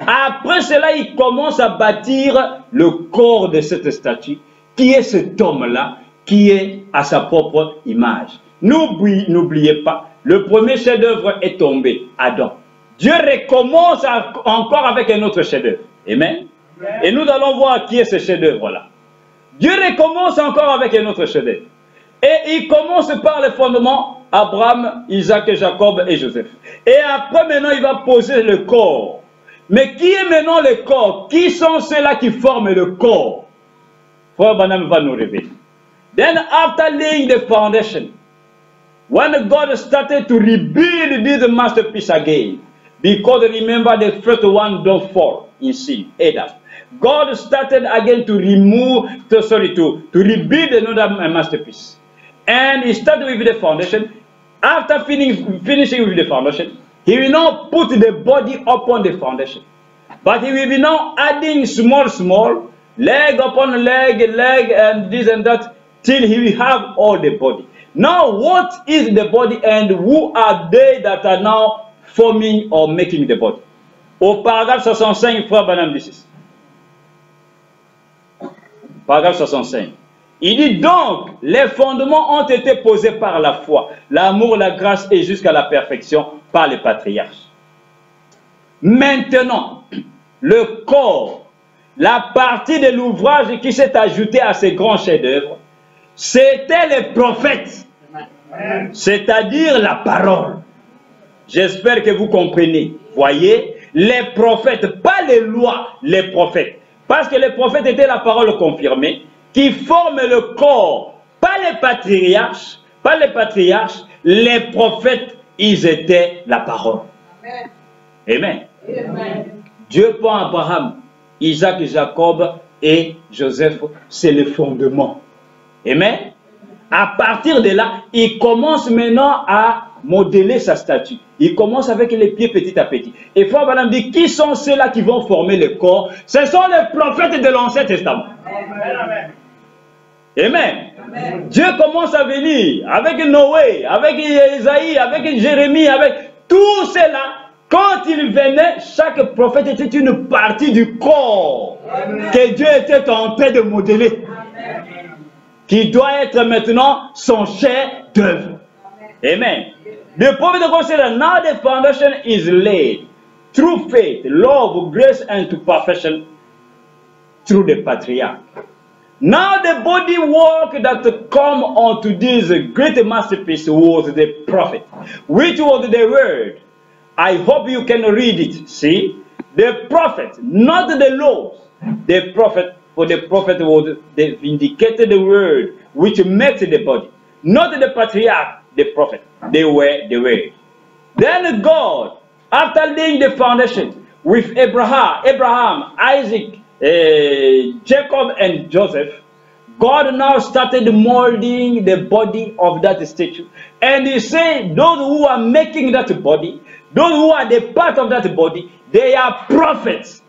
après cela, il commence à bâtir le corps de cette statue, qui est cet homme-là, qui est à sa propre image. N'oubliez pas, le premier chef-d'œuvre est tombé, Adam. Dieu recommence encore avec un autre chef-d'œuvre. Amen. Et nous allons voir qui est ce chef-d'œuvre-là. Dieu recommence encore avec un autre chef-d'œuvre. Et il commence par le fondement, Abraham, Isaac, Jacob et Joseph. Et après, maintenant, il va poser le corps. Mais qui est maintenant le corps? Qui sont ceux-là qui forment le corps? Frère Branham va nous révéler. Then after laying the foundation, when God started to rebuild this masterpiece again, because remember the first one don't fall in sin, Adam. God started again to rebuild another masterpiece. And he started with the foundation. After finishing with the foundation, he will now put the body upon the foundation. But he will be now adding small, leg upon leg, and this and that, till he will have all the body. Now, what is the body and who are they that are now forming or making the body? Au paragraphe 65, frère Branham dit ceci. Paragraphe 65. Il dit donc, les fondements ont été posés par la foi, l'amour, la grâce et jusqu'à la perfection par les patriarches. Maintenant, le corps, la partie de l'ouvrage qui s'est ajoutée à ces grands chefs-d'œuvre, c'était les prophètes, c'est-à-dire la parole. J'espère que vous comprenez. Voyez, les prophètes, pas les lois, les prophètes. Parce que les prophètes étaient la parole confirmée, qui forment le corps, pas les patriarches, les prophètes, ils étaient la parole. Amen. Amen. Dieu prend Abraham, Isaac, Jacob et Joseph, c'est le fondement. Amen. À partir de là, il commence maintenant à modeler sa statue. Il commence avec les pieds petit à petit. Et Frère Branham dit, qui sont ceux-là qui vont former le corps? Ce sont les prophètes de l'Ancien Testament. Amen. Amen. Amen. Dieu commence à venir avec Noé, avec Isaïe, avec Jérémie, avec tous ceux-là. Quand il venait, chaque prophète était une partie du corps. Amen. Que Dieu était en train de modeler. Amen. Qui doit être maintenant son chef-d'œuvre. Amen. The prophet of God said, now the foundation is laid through faith, love, grace, and to perfection through the patriarch. Now the body work that come unto this great masterpiece was the prophet, which was the word. I hope you can read it. See? The prophet, not the laws. The prophet, for the prophet was the vindicated word, which makes the body. Not the patriarch, the prophet. They were the word. Then God, after laying the foundation with Abraham, Isaac, Jacob, and Joseph, God now started molding the body of that statue. And he said, those who are making that body, those who are the part of that body, they are prophets.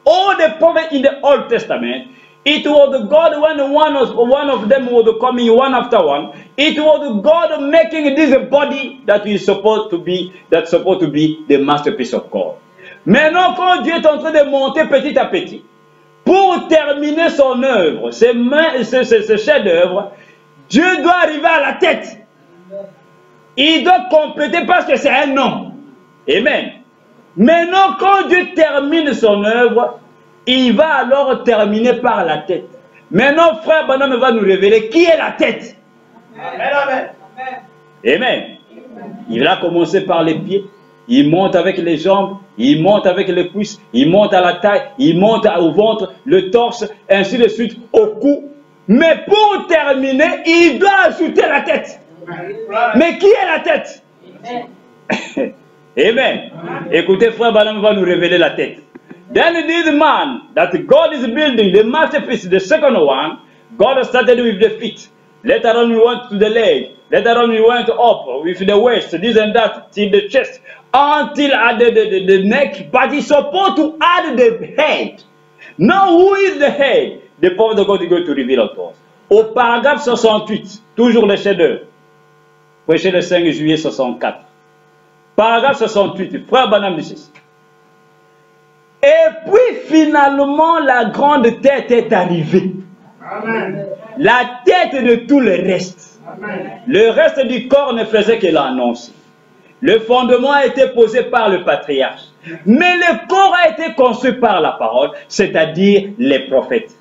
All the prophets in the Old Testament, it was God when one of them was coming one after one. It was God making this body that is supposed to be the masterpiece of God. Maintenant, quand Dieu est en train de monter petit à petit, pour terminer son œuvre, ce chef-d'œuvre, Dieu doit arriver à la tête. Il doit compléter parce que c'est un homme. Amen. Maintenant, quand Dieu termine son œuvre, il va alors terminer par la tête. Maintenant, Frère Branham va nous révéler qui est la tête. Amen. Amen. Il va commencer par les pieds. Il monte avec les jambes, il monte avec les cuisses, il monte à la taille, il monte au ventre, le torse, ainsi de suite, au cou. Mais pour terminer, il doit ajouter la tête. Mais qui est la tête? Amen. Écoutez, Frère Branham va nous révéler la tête. Then this man that God is building, the masterpiece, the second one, God started with the feet. Later on we went to the leg. Later on we went up with the waist, this and that, till the chest, until at the neck. But he's supposed to add the head. Now who is the head? The prophet of God is going to reveal unto us. Au paragraphe 68, toujours le chef-d'œuvre, prêché le 5 juillet 64. Paragraphe 68, Frère Branham dit ceci. Et puis finalement, la grande tête est arrivée. Amen. La tête de tout le reste. Amen. Le reste du corps ne faisait que l'annoncer. Le fondement a été posé par le patriarche. Mais le corps a été construit par la parole, c'est-à-dire les prophètes.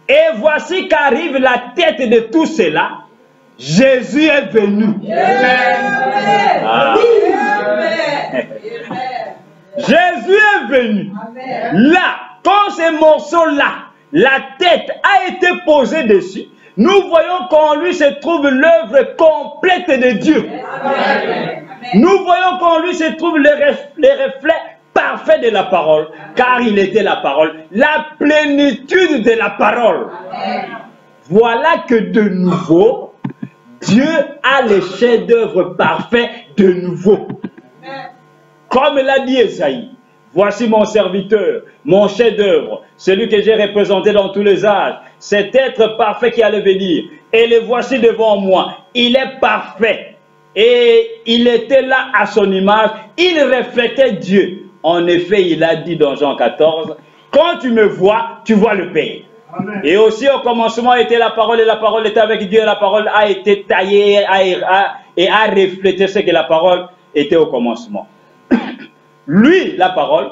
Et voici qu'arrive la tête de tout cela. Jésus est venu. Amen. Ah. Amen. Jésus est venu. Amen. Là, quand ces morceaux-là, la tête a été posée dessus, nous voyons qu'en lui se trouve l'œuvre complète de Dieu. Amen. Nous voyons qu'en lui se trouve les reflets parfaits de la parole, car il était la parole, la plénitude de la parole. Amen. Voilà que de nouveau, Dieu a les chefs-d'œuvre parfaits de nouveau. Amen. Comme l'a dit Esaïe, voici mon serviteur, mon chef-d'œuvre, celui que j'ai représenté dans tous les âges, cet être parfait qui allait venir. Et le voici devant moi. Il est parfait. Et il était là à son image. Il reflétait Dieu. En effet, il a dit dans Jean 14, quand tu me vois, tu vois le Père. Amen. Et aussi au commencement était la parole et la parole était avec Dieu. Et la parole a été taillée et a reflété ce que la parole était au commencement. Lui, la parole,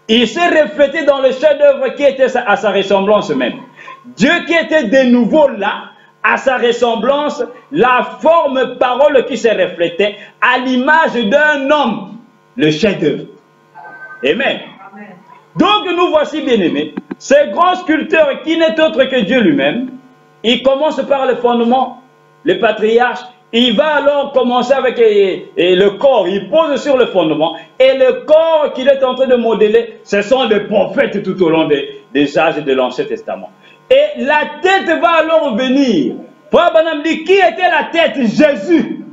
il s'est reflété dans le chef-d'œuvre qui était à sa ressemblance même. Dieu qui était de nouveau là, à sa ressemblance, la forme parole qui s'est reflétée à l'image d'un homme, le chef-d'œuvre. Amen. Amen. Donc nous voici bien-aimés, ce grand sculpteur qui n'est autre que Dieu lui-même, il commence par le fondement, le patriarche. Il va alors commencer avec le corps, il pose sur le fondement. Et le corps qu'il est en train de modeler, ce sont les prophètes tout au long des âges de l'Ancien Testament. Et la tête va alors venir. Frère Branham dit, qui était la tête? Jésus.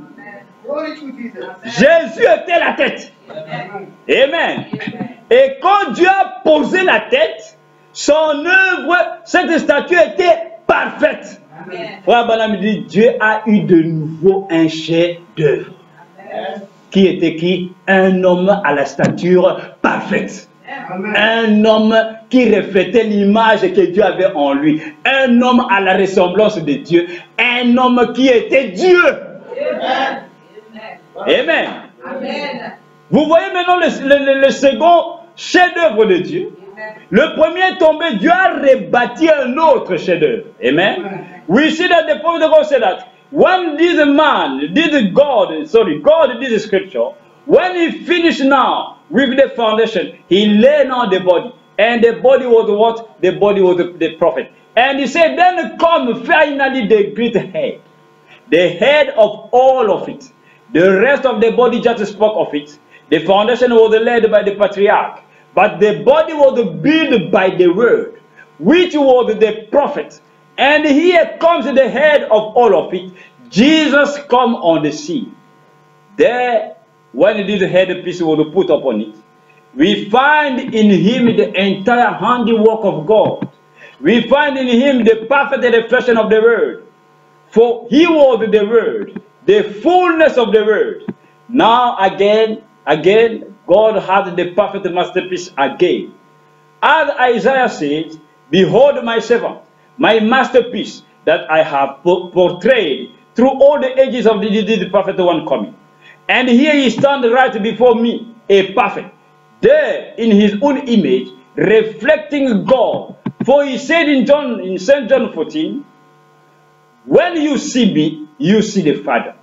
Jésus était la tête. Amen. Et quand Dieu a posé la tête, son œuvre, cette statue était parfaite. Frère Branham dit, Dieu a eu de nouveau un chef-d'œuvre. Qui était qui? Un homme à la stature parfaite. Un homme qui reflétait l'image que Dieu avait en lui. Un homme à la ressemblance de Dieu. Un homme qui était Dieu. Amen. Vous voyez maintenant le second chef-d'œuvre de Dieu. Le premier tombé, Dieu a rebâti un autre chef-d'œuvre. Amen. We see that the prophet of God said that when this man, God did the scripture, when he finished now with the foundation, he laid on the body. And the body was what? The body was the prophet. And he said, then come finally the great head. The head of all of it. The rest of the body just spoke of it. The foundation was laid by the patriarch. But the body was built by the word, which was the prophet. And here comes the head of all of it. Jesus come on the scene. There, when this headpiece was put upon it, we find in him the entire handiwork of God. We find in him the perfect reflection of the word. For he was the word, the fullness of the word. Now again, God had the perfect masterpiece again. As Isaiah says, behold my servant, my masterpiece that I have portrayed through all the ages of the perfect one coming. And here he stands right before me, a perfect, there in his own image, reflecting God. For he said in St. John 14, when you see me, you see the Father.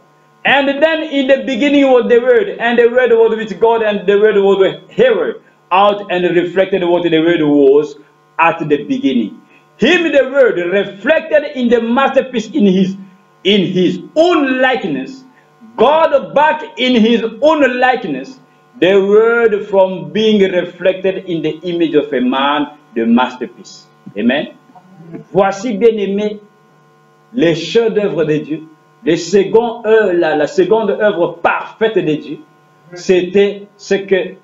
And then in the beginning was the Word, and the Word was with God, and the Word was heard out and reflected what the Word was at the beginning. Him, the Word, reflected in the masterpiece in his own likeness. God back in his own likeness. The Word from being reflected in the image of a man, the masterpiece. Amen. Voici, bien-aimés, les chefs-d'œuvre de Dieu. La seconde œuvre parfaite de Dieu, c'était ce que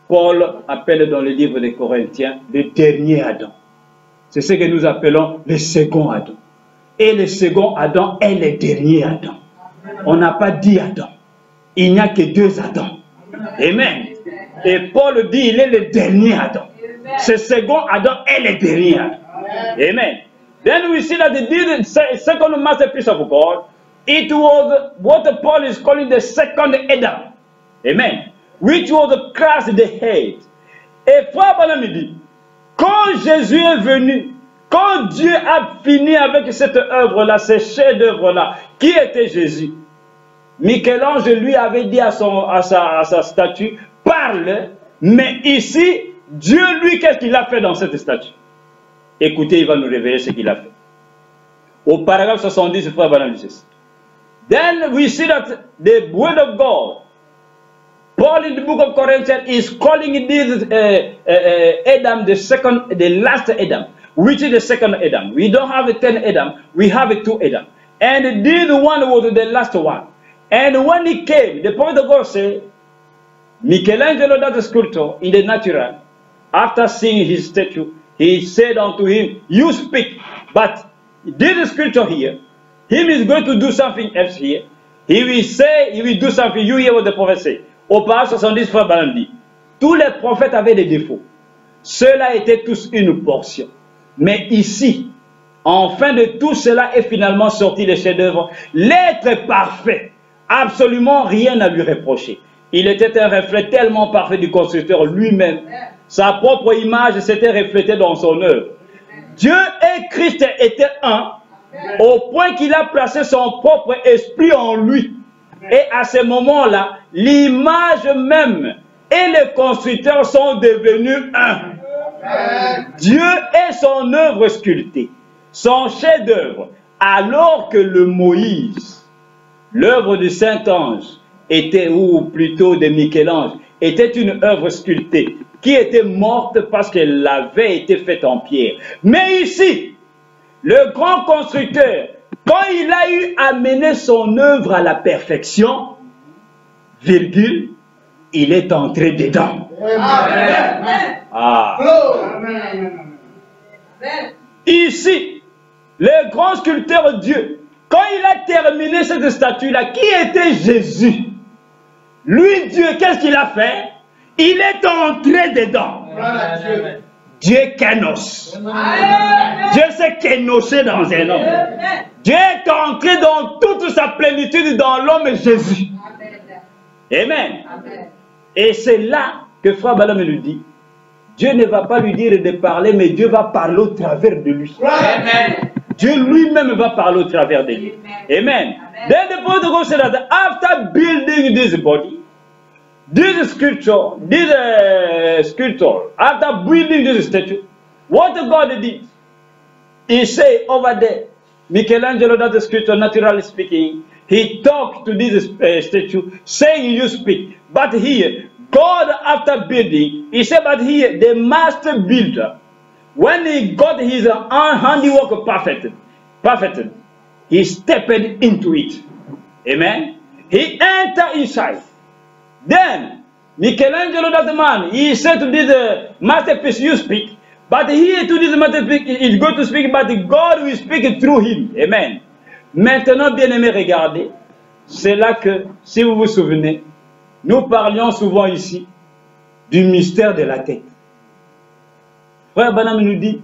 Paul appelle dans le livre des Corinthiens le dernier Adam. C'est ce que nous appelons le second Adam. Et le second Adam est le dernier Adam. On n'a pas dit Adam. Il n'y a que deux Adam. Amen. Et Paul dit il est le dernier Adam. Ce second Adam est le dernier Adam. Amen. Then we see that the second masterpiece of God, it was what Paul is calling the second Adam. Amen. Which was Christ the head. Et frère Branham dit, quand Jésus est venu, quand Dieu a fini avec cette œuvre-là, ce chef-d'œuvre-là, qui était Jésus? Michel-Ange lui avait dit à sa statue, parle, mais ici, Dieu lui, qu'est-ce qu'il a fait dans cette statue? Écoutez, il va nous révéler ce qu'il a fait. Au paragraphe 70, frère Branham dit ceci. Then we see that the word of God, Paul in the book of Corinthians is calling this Adam the last Adam, which is the second Adam. We don't have a 10 Adam, we have a 2 Adam. And this one was the last one. And when he came, the prophet of God said, Michelangelo, that sculptor in the natural, after seeing his statue, he said unto him, you speak, but this scripture here, him is going to do something else here. He will say, he will do something, you hear what the prophet say. Au paragraphe 70, frère Branham dit, tous les prophètes avaient des défauts. Ceux-là étaient tous une portion. Mais ici, en fin de tout cela est finalement sorti le chef-d'œuvre, l'être parfait, absolument rien à lui reprocher. Il était un reflet tellement parfait du constructeur lui-même. Sa propre image s'était reflétée dans son œuvre. Dieu et Christ étaient un, au point qu'il a placé son propre esprit en lui. Et à ce moment-là, l'image même et le constructeur sont devenus un. Dieu est son œuvre sculptée, son chef-d'œuvre, alors que le Moïse, l'œuvre du Saint-Ange, était, ou plutôt de Michel-Ange, était une œuvre sculptée, qui était morte parce qu'elle avait été faite en pierre. Mais ici, le grand constructeur, quand il a eu à mener son œuvre à la perfection, virgule, il est entré dedans. Amen. Ah. Amen. Ici, le grand sculpteur Dieu, quand il a terminé cette statue-là, qui était Jésus? Lui, Dieu, qu'est-ce qu'il a fait? Il est entré dedans. Amen. Dieu kénos. Dieu s'est kénosé dans un homme. Dieu est entré dans toute sa plénitude dans l'homme Jésus. Amen. Et c'est là que Frère Balaam nous dit, Dieu ne va pas lui dire de parler, mais Dieu va parler au travers de lui. Amen. Dieu lui-même va parler au travers de lui. Amen. Then the point goes that after building this body, this sculpture, after building this statue, what God did, he said over there, Michelangelo, that the sculpture, naturally speaking, he talked to this statue, saying, you speak. But here, God, after building, he said, but here, the master builder, when he got his handiwork perfected, he stepped into it. Amen. He entered inside. Then, Michelangelo, that man, he said to this masterpiece, you speak. But here to this masterpiece, he's going to speak, but God will speak through him. Amen. Maintenant, bien-aimés, regardez. C'est là que, si vous vous souvenez, nous parlions souvent ici du mystère de la tête. Frère Branham nous dit,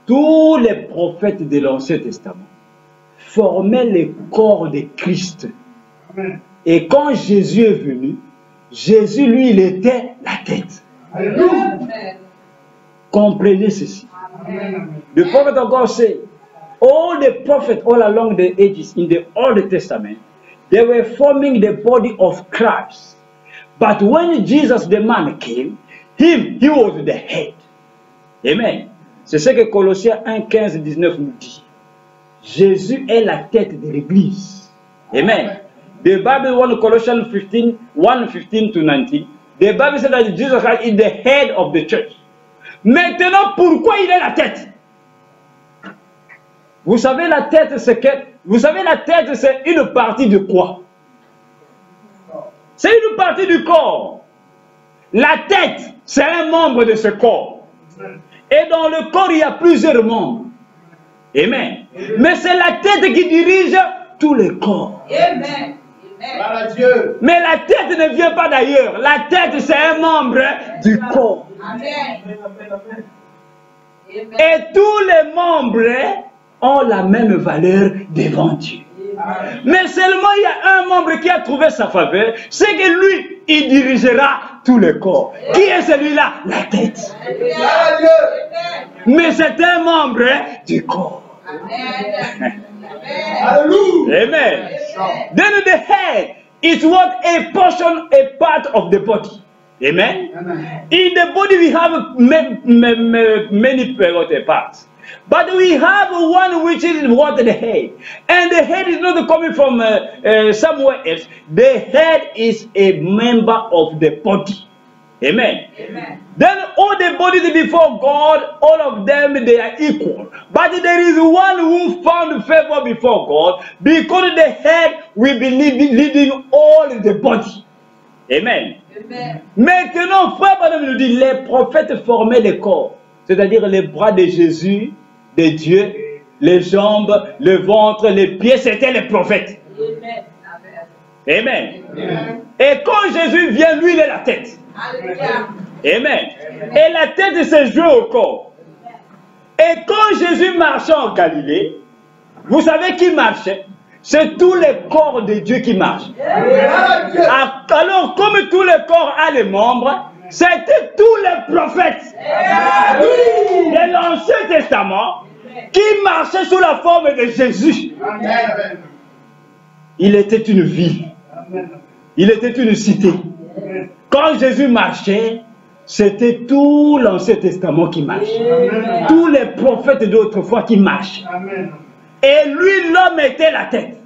tous les prophètes de l'Ancien Testament formaient le corps de Christ. Amen. Et quand Jésus est venu, Jésus, lui, il était la tête. Alléluia. Comprenez ceci. Amen. The prophet of God said, all the prophets all along the ages in the Old Testament, they were forming the body of Christ. But when Jesus, the man, came, he was the head. Amen. C'est ce que Colossiens 1, 15, 19 nous dit. Jésus est la tête de l'Église. Amen. The Bible 1 Colossians 15, 1:15 to 19. The Bible says that Jesus Christ is the head of the church. Maintenant, pourquoi il est la tête? Vous savez, la tête, c'est que... Vous savez, la tête, c'est une partie de quoi? C'est une partie du corps. La tête, c'est un membre de ce corps. Et dans le corps, il y a plusieurs membres. Amen. Mais c'est la tête qui dirige tout le corps. Amen. Amen. Dieu. Mais la tête ne vient pas d'ailleurs. La tête, c'est un membre du corps. Amen. Et tous les membres ont la même valeur devant Dieu. Amen. Mais seulement il y a un membre qui a trouvé sa faveur, c'est que lui, il dirigera tout le corps. Qui est celui-là? La tête. Mais c'est un membre du corps. Amen. Alléluia. Amen. Then the head is what a portion, a part of the body. Amen. In the body we have many parts. But we have one which is what the head. And the head is not coming from somewhere else. The head is a member of the body. Amen. Amen. Then all the bodies before God, all of them, they are equal. But there is one who found favor before God, because the head will be leading all the body. Amen. Amen. Maintenant, frère Branham nous dit, les prophètes formaient le corps, c'est-à-dire les bras de Jésus, de Dieu, les jambes, le ventre, les pieds, c'était les prophètes. Amen. Amen. Amen. Et quand Jésus vient, lui, il est la tête. Alléluia. Amen. Et la tête s'est jouée au corps. Et quand Jésus marchait en Galilée, vous savez qui marchait? C'est tous les corps de Dieu qui marchent. Alors, comme tous les corps a les membres, c'était tous les prophètes de l'Ancien Testament qui marchaient sous la forme de Jésus. Amen. Il était une ville. Il était une cité. Quand Jésus marchait, c'était tout l'Ancien Testament qui marchait. Tous les prophètes d'autrefois qui marchent. Amen. Et lui, l'homme était la tête.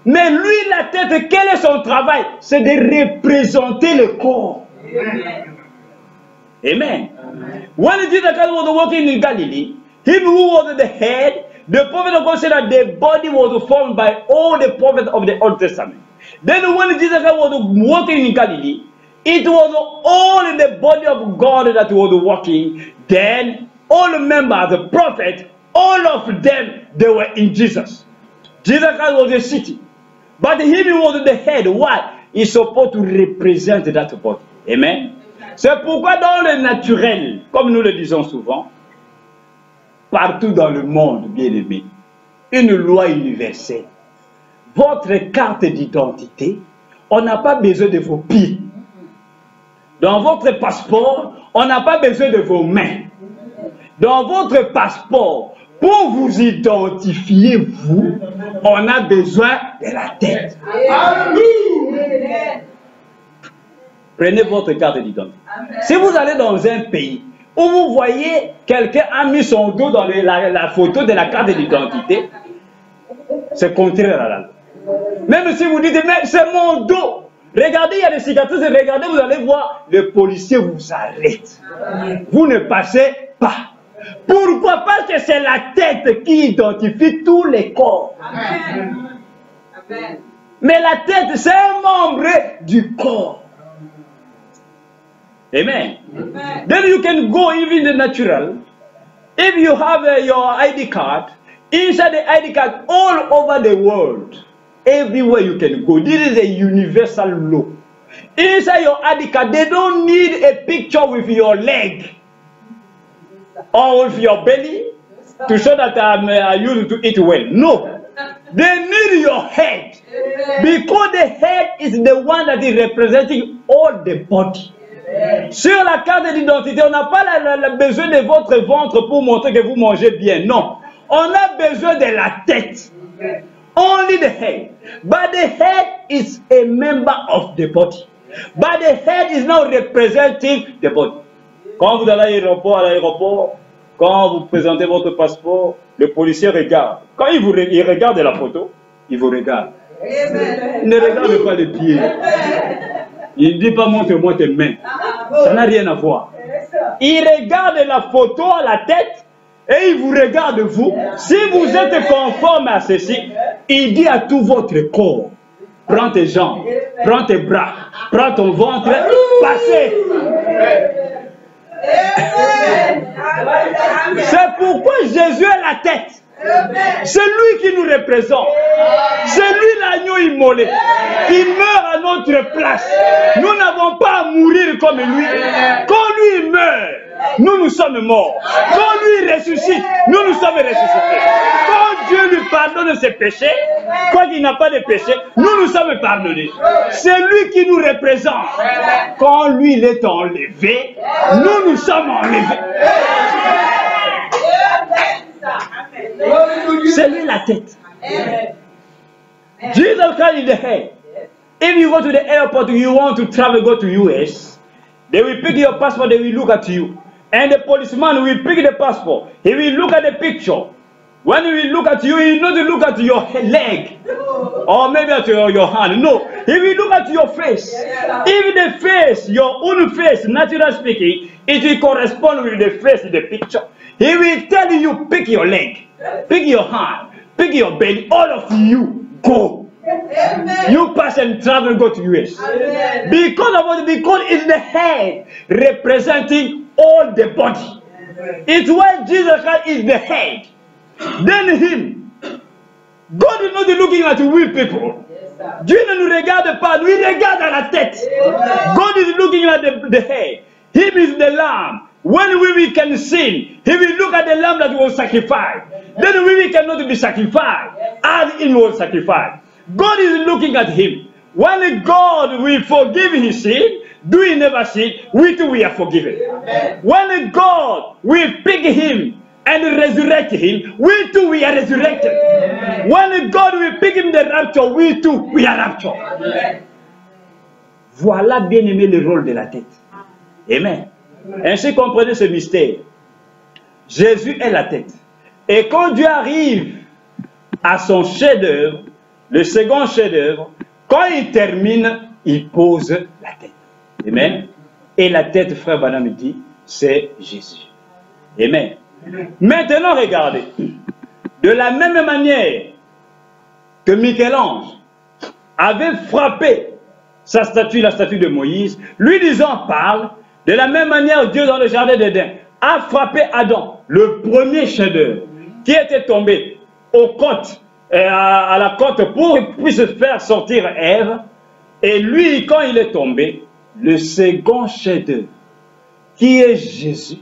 Mais lui, la tête, quel est son travail? C'est de représenter le corps. Amen. When Jesus was walking in Galilee, him who was the head the prophet of God said that the body was formed by all the prophets of the Old Testament. Then when Jesus Christ was walking in Galilee, it was all the body of God that was walking. Then all the members, the prophets, all of them, they were in Jesus. Jesus Christ was the city. But him, he was the head. Why? He's supposed to represent that body. Amen. C'est pourquoi dans le naturel, comme nous le disons souvent, partout dans le monde, bien-aimé, une loi universelle. Votre carte d'identité, on n'a pas besoin de vos pieds. Dans votre passeport, on n'a pas besoin de vos mains. Dans votre passeport, pour vous identifier, vous, on a besoin de la tête. Prenez votre carte d'identité. Si vous allez dans un pays où vous voyez quelqu'un a mis son dos dans la photo de la carte d'identité, c'est contraire à la loi. Même si vous dites, mais c'est mon dos. Regardez, il y a des cicatrices. Regardez, vous allez voir, le policier vous arrête. Vous ne passez pas. Pourquoi? Parce que c'est la tête qui identifie tous les corps. Amen. Mais la tête, c'est un membre du corps. Amen. Amen. Then you can go even the natural. If you have your ID card, inside the ID card, all over the world, everywhere you can go. This is a universal law. Inside your ID card, they don't need a picture with your leg or with your belly to show that I used to eat well. No. They need your head. Because the head is the one that is representing all the body. Sur la carte d'identité, on n'a pas besoin de votre ventre pour montrer que vous mangez bien. Non. On a besoin de la tête. Only the head. But the head is a member of the body. But the head is not representing the body. Quand vous allez à l'aéroport, quand vous présentez votre passeport, le policier regarde. Quand il regarde la photo, il vous regarde. Il ne regarde pas les pieds. Il ne dit pas montre-moi tes mains. Ça n'a rien à voir. Il regarde la photo à la tête et il vous regarde vous. Si vous êtes conforme à ceci, il dit à tout votre corps, prends tes jambes, prends tes bras, prends ton ventre, passez. C'est pourquoi Jésus est la tête. C'est lui qui nous représente. C'est lui l'agneau immolé. Il meurt à notre place. Nous n'avons pas à mourir comme lui. Quand lui meurt, nous sommes morts. Quand lui ressuscite, nous sommes ressuscités. Quand Dieu lui pardonne ses péchés, quand il n'a pas de péché, nous sommes pardonnés. C'est lui qui nous représente. Quand lui il est enlevé, nous sommes enlevés. C'est lui la tête. Jesus Christ is the head. If you go to the airport, you want to travel, go to US, they will pick your passport, they will look at you. And the policeman will pick the passport. He will look at the picture. When he will look at you, he will not look at your leg. Or maybe at your hand. No. He will look at your face. If the face, your own face, naturally speaking, it will correspond with the face in the picture. He will tell you, pick your leg, pick your hand, pick your belly, all of you, go. Amen. You pass and travel, go to US. Amen. Because it's the head representing all the body. Amen. It's why Jesus Christ is the head. Then him. God is not looking at we people. Dieu ne nous regarde pas, nous il regarde à la tête. Amen. God is looking at the head. Him is the lamb. When we can sin, he will look at the lamb that was sacrificed. Then we cannot be sacrificed as him was sacrificed. God is looking at him. When God will forgive his sin, do he never sin? We too we are forgiven. When God will pick him and resurrect him, we too we are resurrected. When God will pick him the rapture, we too we are raptured. Voilà bien aimé le rôle de la tête. Amen. Ainsi comprenez ce mystère. Jésus est la tête. Et quand Dieu arrive à son chef-d'œuvre, le second chef-d'œuvre, quand il termine, il pose la tête. Amen. Et la tête, frère Branham dit, c'est Jésus. Amen. Maintenant, regardez. De la même manière que Michel-Ange avait frappé sa statue, la statue de Moïse, lui disant parle, de la même manière Dieu dans le jardin d'Éden a frappé Adam, le premier chef-d'œuvre, qui était tombé aux côtes, à la côte pour qu'il puisse faire sortir Ève. Et lui, quand il est tombé, le second chef-d'œuvre, qui est Jésus,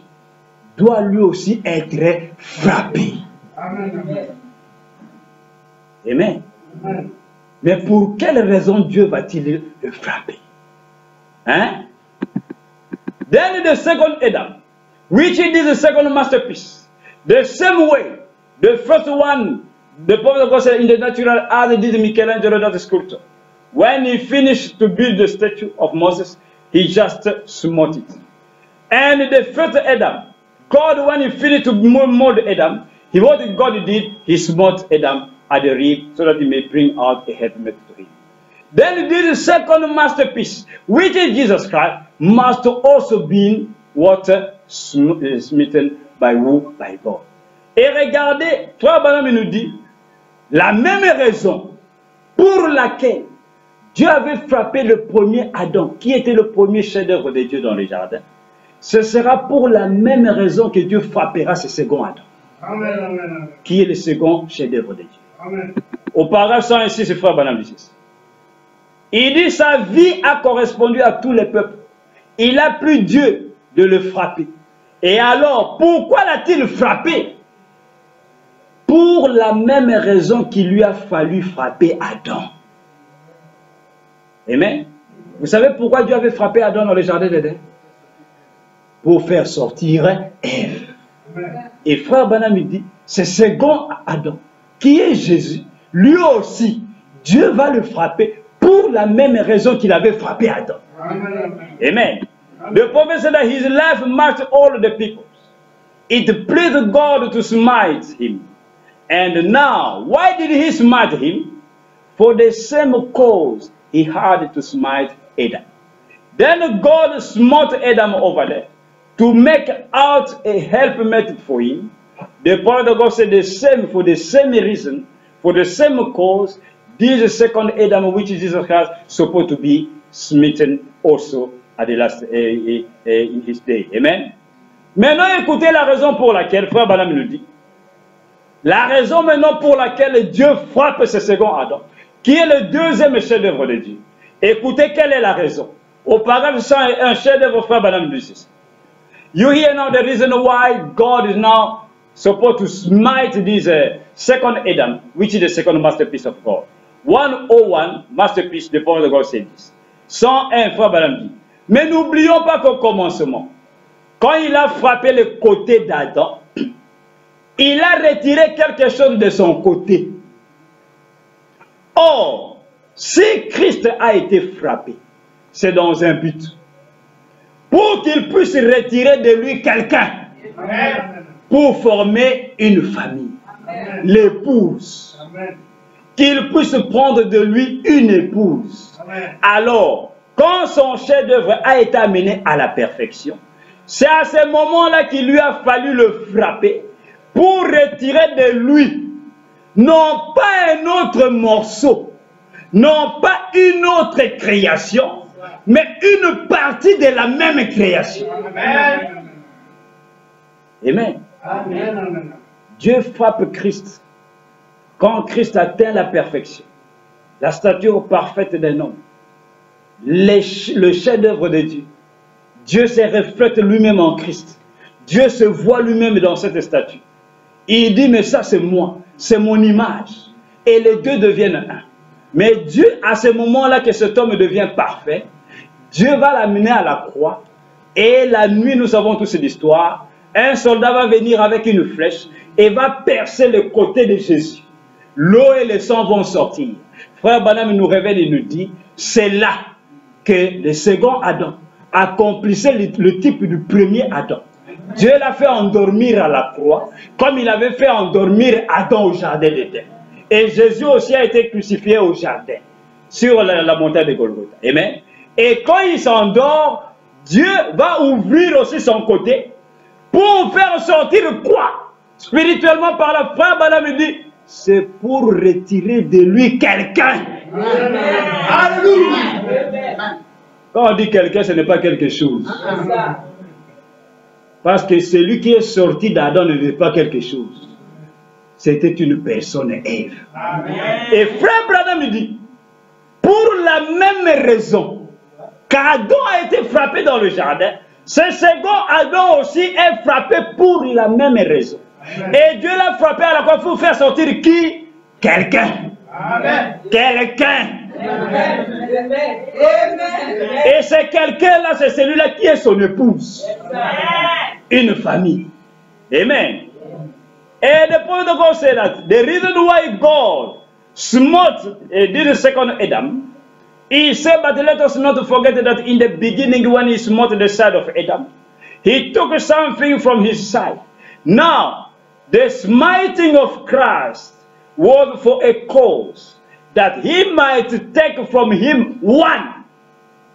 doit lui aussi être frappé. Amen. Amen. Amen. Mais pour quelle raison Dieu va-t-il le frapper? Hein? Then the second Adam, which is the second masterpiece, the same way, the first one, the prophet of God said in the natural, as did Michelangelo, that sculptor. When he finished to build the statue of Moses, he just smote it. And the first Adam, God, when he finished to mold Adam, what God did, he smote Adam at the rib so that he may bring out a helpmate to him. Then this second masterpiece, which is Jesus Christ, must also be what smitten by who? By God. Et regardez, Frère Branham nous dit, la même raison pour laquelle Dieu avait frappé le premier Adam, qui était le premier chef-d'œuvre de Dieu dans le jardin, ce sera pour la même raison que Dieu frappera ce second Adam, Amen. Amen. qui est le second chef-d'œuvre de Dieu. Amen. Au paragraphe 106, c'est Frère Branham dit ceci. Il dit sa vie a correspondu à tous les peuples. Il a plu Dieu de le frapper. Et alors, pourquoi l'a-t-il frappé? Pour la même raison qu'il lui a fallu frapper Adam. Amen. Vous savez pourquoi Dieu avait frappé Adam dans le jardin d'Éden? Pour faire sortir Ève. Amen. Et Frère Branham dit, ce second Adam, qui est Jésus, lui aussi, Dieu va le frapper pour la même raison qu'il avait frappé Adam. Amen. Amen. The prophet said that his life marked all the people. It pleased God to smite him. And now, why did he smite him? For the same cause he had to smite Adam. Then God smote Adam over there to make out a helpmate for him. The prophet of God said the same, for the same reason, for the same cause, this second Adam, which is Jesus Christ, supposed to be smitten also at the last in his day. Amen. Maintenant, écoutez la raison pour laquelle, Frère Branham nous dit, la raison maintenant pour laquelle Dieu frappe ce second Adam, qui est le deuxième chef-d'œuvre de Dieu. Écoutez quelle est la raison. Au paragraphe 101, chef-d'œuvre, Frère Branham dit ceci. You hear now the reason why God is now supposed to smite this second Adam, which is the second masterpiece of God. 101, masterpiece, the prophet of God said this. 101, Frère Branham dit. Mais n'oublions pas qu'au commencement, quand il a frappé le côté d'Adam, il a retiré quelque chose de son côté. Or, si Christ a été frappé, c'est dans un but. Pour qu'il puisse retirer de lui quelqu'un. Pour former une famille. L'épouse. Qu'il puisse prendre de lui une épouse. Alors, quand son chef-d'œuvre a été amené à la perfection, c'est à ce moment-là qu'il lui a fallu le frapper pour retirer de lui, non pas un autre morceau, non pas une autre création, mais une partie de la même création. Amen. Amen. Amen. Dieu frappe Christ quand Christ atteint la perfection, la stature parfaite d'un homme, le chef-d'œuvre de Dieu. Dieu se reflète lui-même en Christ. Dieu se voit lui-même dans cette statue. Il dit, mais ça c'est moi, c'est mon image. Et les deux deviennent un. Mais Dieu, à ce moment-là que cet homme devient parfait, Dieu va l'amener à la croix. Et la nuit, nous savons tous cette histoire, un soldat va venir avec une flèche et va percer le côté de Jésus. L'eau et le sang vont sortir. Frère Branham nous révèle et nous dit, c'est là que le second Adam accomplissait le type du premier Adam. Dieu l'a fait endormir à la croix, comme il avait fait endormir Adam au jardin d'Éden. Et Jésus aussi a été crucifié au jardin, sur la montagne de Golgotha. Amen. Et quand il s'endort, Dieu va ouvrir aussi son côté pour faire sortir quoi? Spirituellement parlant, frère Branham dit, c'est pour retirer de lui quelqu'un. Alléluia. Quand on dit quelqu'un, ce n'est pas quelque chose. Parce que celui qui est sorti d'Adam ne n'est pas quelque chose. C'était une personne, Ève. Et frère Branham dit, pour la même raison qu'Adam a été frappé dans le jardin, ce second Adam aussi est frappé pour la même raison. Et Dieu l'a frappé à la croix pour faire sortir qui? Quelqu'un. Quelqu'un. Et ce quelqu'un-là, c'est celui-là qui est son épouse. Une famille. Amen. And the point of God said that the reason why God smote the second Adam, he said, but let us not forget that in the beginning when he smote the side of Adam, he took something from his side. Now, the smiting of Christ was for a cause, that he might take from him one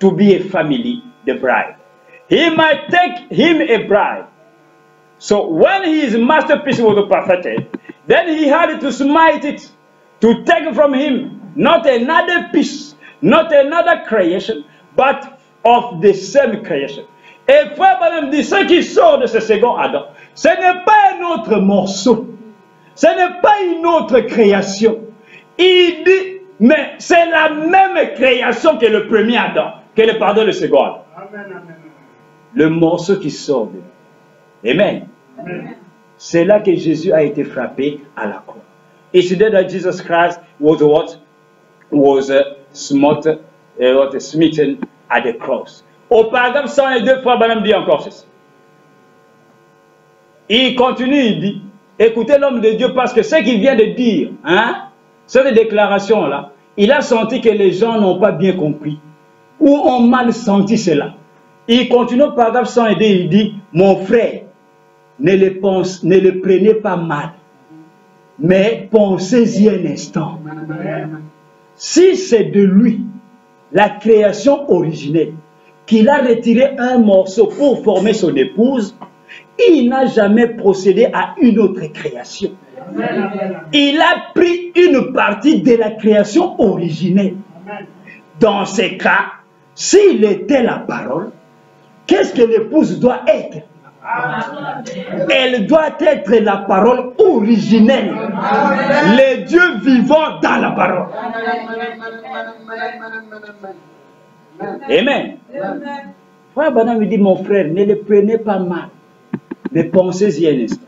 to be a family, the bride. He might take him a bride. So when his masterpiece was perfected, then he had to smite it, to take from him not another piece, not another creation, but of the same creation. Et frère Branham dit, ce qui sort de ce second Adam, ce n'est pas un autre morceau, ce n'est pas une autre création. Il dit, mais c'est la même création que le premier Adam, que le second Adam. Le morceau qui sort de lui. Amen. C'est là que Jésus a été frappé à la croix. It's there that Jesus Christ was what? Was smitten at the cross. Au paragraphe 102, frère Branham dit encore ceci. Il continue, il dit, écoutez l'homme de Dieu, parce que ce qu'il vient de dire, hein, cette déclaration-là, il a senti que les gens n'ont pas bien compris, ou ont mal senti cela. Il continue au paragraphe 102, il dit, mon frère, ne le prenez pas mal, mais pensez-y un instant. Si c'est de lui, la création originelle, qu'il a retiré un morceau pour former son épouse, il n'a jamais procédé à une autre création. Il a pris une partie de la création originelle. Dans ces cas, s'il était la parole, qu'est-ce que l'épouse doit être? Elle doit être la parole originelle. Les dieux vivants dans la parole. Amen. Frère Branham me dit, mon frère, ne le prenez pas mal, mais pensez-y un instant.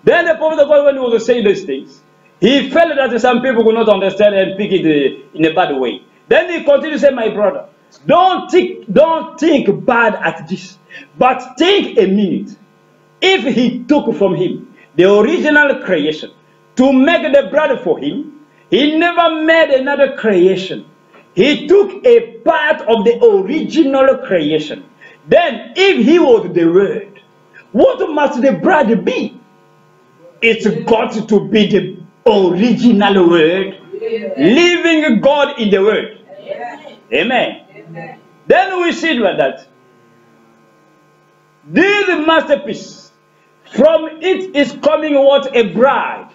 Then the prophet of God, when he was saying these things, he felt that some people would not understand and pick it in a bad way. Then he continued to say, my brother, don't think bad at this, but think a minute. If he took from him the original creation to make the bride for him, he never made another creation. He took a part of the original creation. Then, if he was the word, what must the bride be? It's got to be the original word, living God in the word. Amen. Then we see that this masterpiece, from it is coming what? A bride,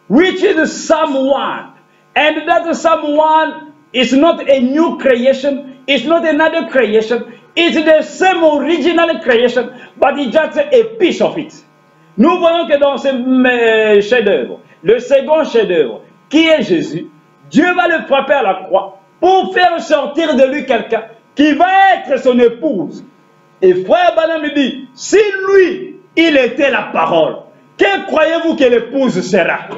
which is someone. And that someone is not a new creation, it's not another creation, it's the same original creation, but it's just a piece of it. Nous voyons que dans ce chef-d'œuvre, le second chef-d'œuvre, qui est Jésus, Dieu va le frapper à la croix pour faire sortir de lui quelqu'un qui va être son épouse. Et frère Branham me dit, si lui, il était la parole, que croyez-vous que l'épouse sera?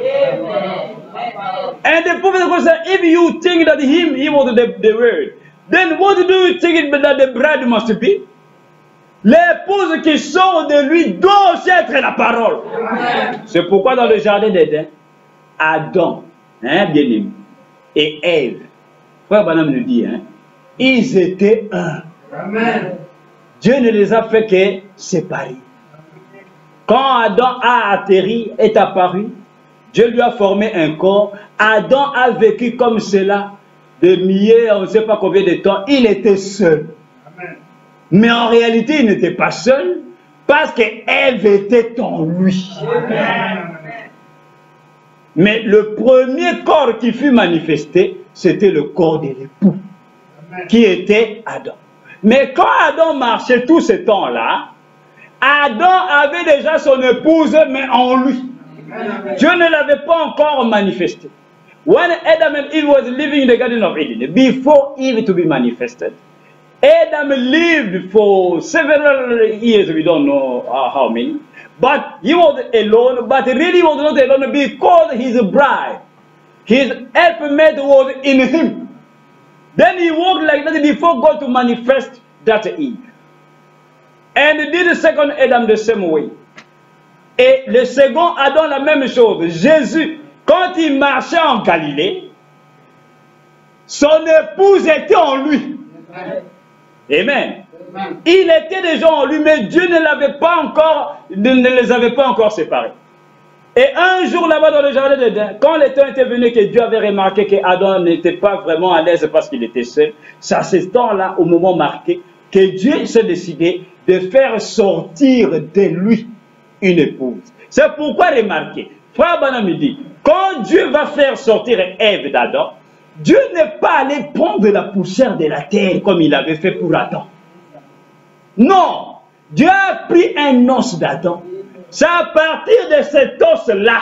And the prophet goes, if you think that he was the word, then what do you think that the bride must be? L'épouse qui sort de lui doit aussi être la parole. C'est pourquoi dans le jardin d'Éden, Adam, hein, bien aimé, et Ève, frère Branham nous dit, hein, ils étaient un. Amen. Dieu ne les a fait que séparer. Quand Adam a atterri, est apparu, Dieu lui a formé un corps. Adam a vécu comme cela de milliers, on ne sait pas combien de temps. Il était seul. Amen. Mais en réalité, il n'était pas seul. Parce qu'Ève était en lui. Mais le premier corps qui fut manifesté, c'était le corps de l'époux, qui était Adam. Mais quand Adam marchait tout ce temps-là, Adam avait déjà son épouse, mais en lui. Dieu ne l'avait pas encore manifesté. When Adam and Eve was living in the Garden of Eden, before Eve to be manifested, Adam lived for several years, we don't know how many, but he was alone, but really he was not alone because his bride, his helpmate was in him. Then he walked like that before God to manifest that Eve. And he did the second Adam the same way. Et le second Adam la même chose. Jésus, quand il marchait en Galilée, son épouse était en lui. Amen. Il était déjà en lui, mais Dieu ne les avait pas encore séparés. Et un jour là-bas dans le jardin d'Éden, quand le temps était venu que Dieu avait remarqué qu'Adam n'était pas vraiment à l'aise parce qu'il était seul, c'est à ce temps-là, au moment marqué, que Dieu s'est décidé de faire sortir de lui une épouse. C'est pourquoi remarquez, Frère Branham dit, quand Dieu va faire sortir Ève d'Adam, Dieu n'est pas allé prendre la poussière de la terre comme il avait fait pour Adam. Non, Dieu a pris un os d'Adam. C'est à partir de cet os-là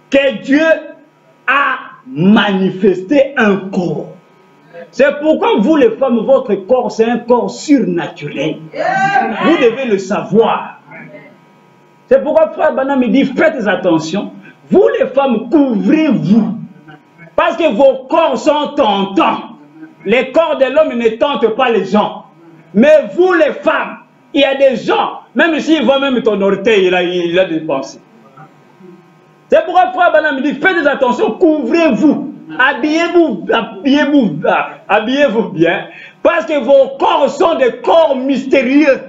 que Dieu a manifesté un corps. C'est pourquoi vous les femmes, votre corps, c'est un corps surnaturel. Vous devez le savoir. C'est pourquoi Frère Branham me dit, faites attention. Vous les femmes, couvrez-vous. Parce que vos corps sont tentants. Les corps de l'homme ne tentent pas les gens. Mais vous les femmes, il y a des gens, même s'ils voient même ton orteil, il a des pensées. C'est pourquoi Frère Branham me dit, faites attention, couvrez-vous. Habillez-vous bien. Parce que vos corps sont des corps mystérieux.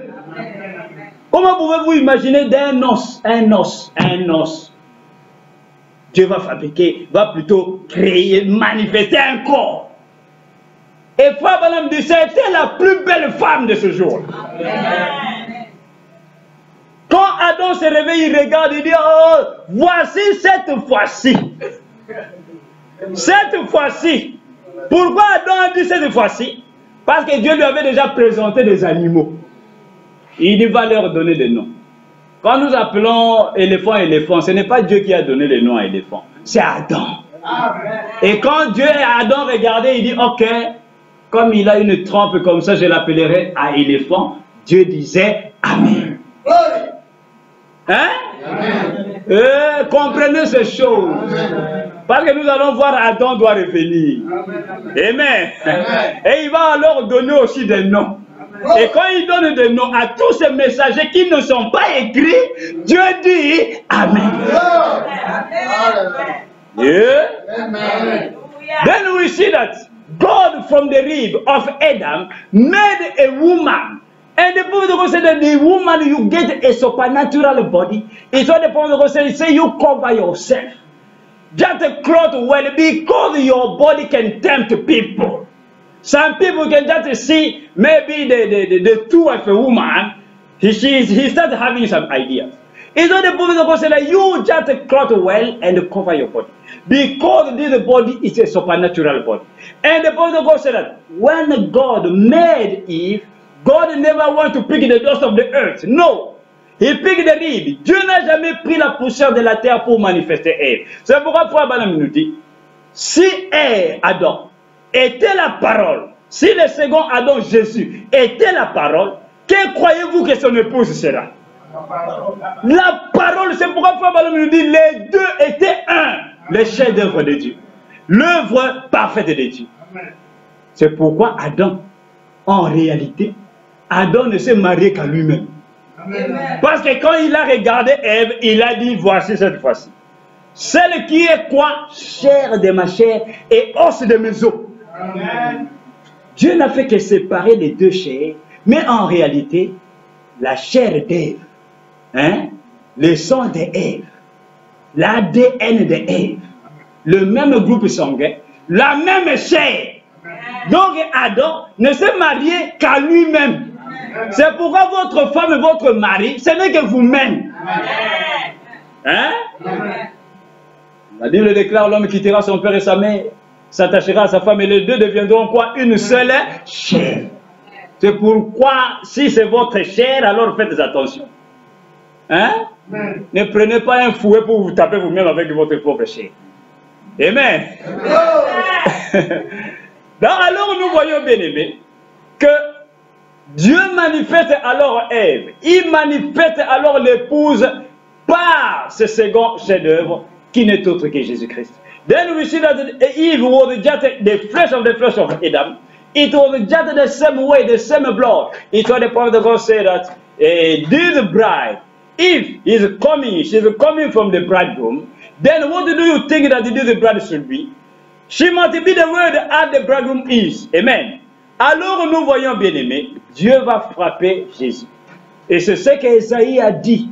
Comment pouvez-vous imaginer d'un os, un os? Dieu va fabriquer, va plutôt créer, manifester un corps. Et Frère Branham dit, c'était la plus belle femme de ce jour. Quand Adam se réveille, il regarde, il dit, oh, voici cette fois-ci. Cette fois-ci. Pourquoi Adam a dit cette fois-ci? Parce que Dieu lui avait déjà présenté des animaux. Il dit, va leur donner des noms. Quand nous appelons éléphant, ce n'est pas Dieu qui a donné les noms à éléphant, c'est Adam. Et quand Dieu et Adam regardaient, il dit, ok, comme il a une trompe comme ça, je l'appellerai à éléphant. Dieu disait, Amen. Hein? Comprenez ces choses. Parce que nous allons voir Adam doit revenir. Amen. Et il va alors donner aussi des noms. Et quand il donne des noms à tous ces messagers qui ne sont pas écrits, Dieu dit Amen. Yeah. Then we see that God from the rib of Adam made a woman. And the Prophet of God said that the woman, you get a supernatural body. It's what the Prophet of God said, say you cover yourself. Just a cloth well, because your body can tempt people. Some people can just see maybe the two of a woman, he starts having some ideas. It's not the Prophet of God said that you just clothe well and cover your body. Because this body is a supernatural body. And the Prophet of God said that when God made Eve, God never wanted to pick the dust of the earth. No. He picked the rib. Dieu n'a jamais pris la poussière de la terre pour manifester Ève. C'est pourquoi Frère Branham nous dit, si Adam était la parole, si le second Adam, Jésus, était la parole, que croyez-vous que son épouse sera? La parole, c'est pourquoi Frère Branham nous dit, les deux étaient un, le chef-d'œuvre de Dieu, l'œuvre parfaite de Dieu. C'est pourquoi Adam, en réalité, Adam ne s'est marié qu'à lui-même. Parce que quand il a regardé Ève, il a dit, voici cette fois-ci. Celle qui est quoi? Chair de ma chair et os de mes os. Amen. Dieu n'a fait que séparer les deux chairs, mais en réalité, la chair d'Ève, hein, le sang d'Ève, l'ADN d'Ève, le même groupe sanguin, la même chair. Donc Adam ne s'est marié qu'à lui-même. C'est pourquoi votre femme et votre mari, ce n'est que vous-même. Hein? La Bible déclare, l'homme quittera son père et sa mère, s'attachera à sa femme et les deux deviendront quoi? Une seule chair. C'est pourquoi, si c'est votre chair, alors faites attention. Hein? Ne prenez pas un fouet pour vous taper vous-même avec votre propre chair. Amen. Donc, alors nous voyons, bien aimés, que Dieu manifeste alors Ève. Il manifeste alors l'épouse par ce second chef-d'œuvre qui n'est autre que Jésus-Christ. Then we see that Eve was just the flesh of Adam. It was just the same way, the same blood. It's why the prophet of God said that this bride, if she's coming from the bridegroom, then what do you think that the bride should be? She must be the word as the bridegroom is. Amen. Alors nous voyons, bien aimé, Dieu va frapper Jésus. Et c'est ce qu'Ésaïe a dit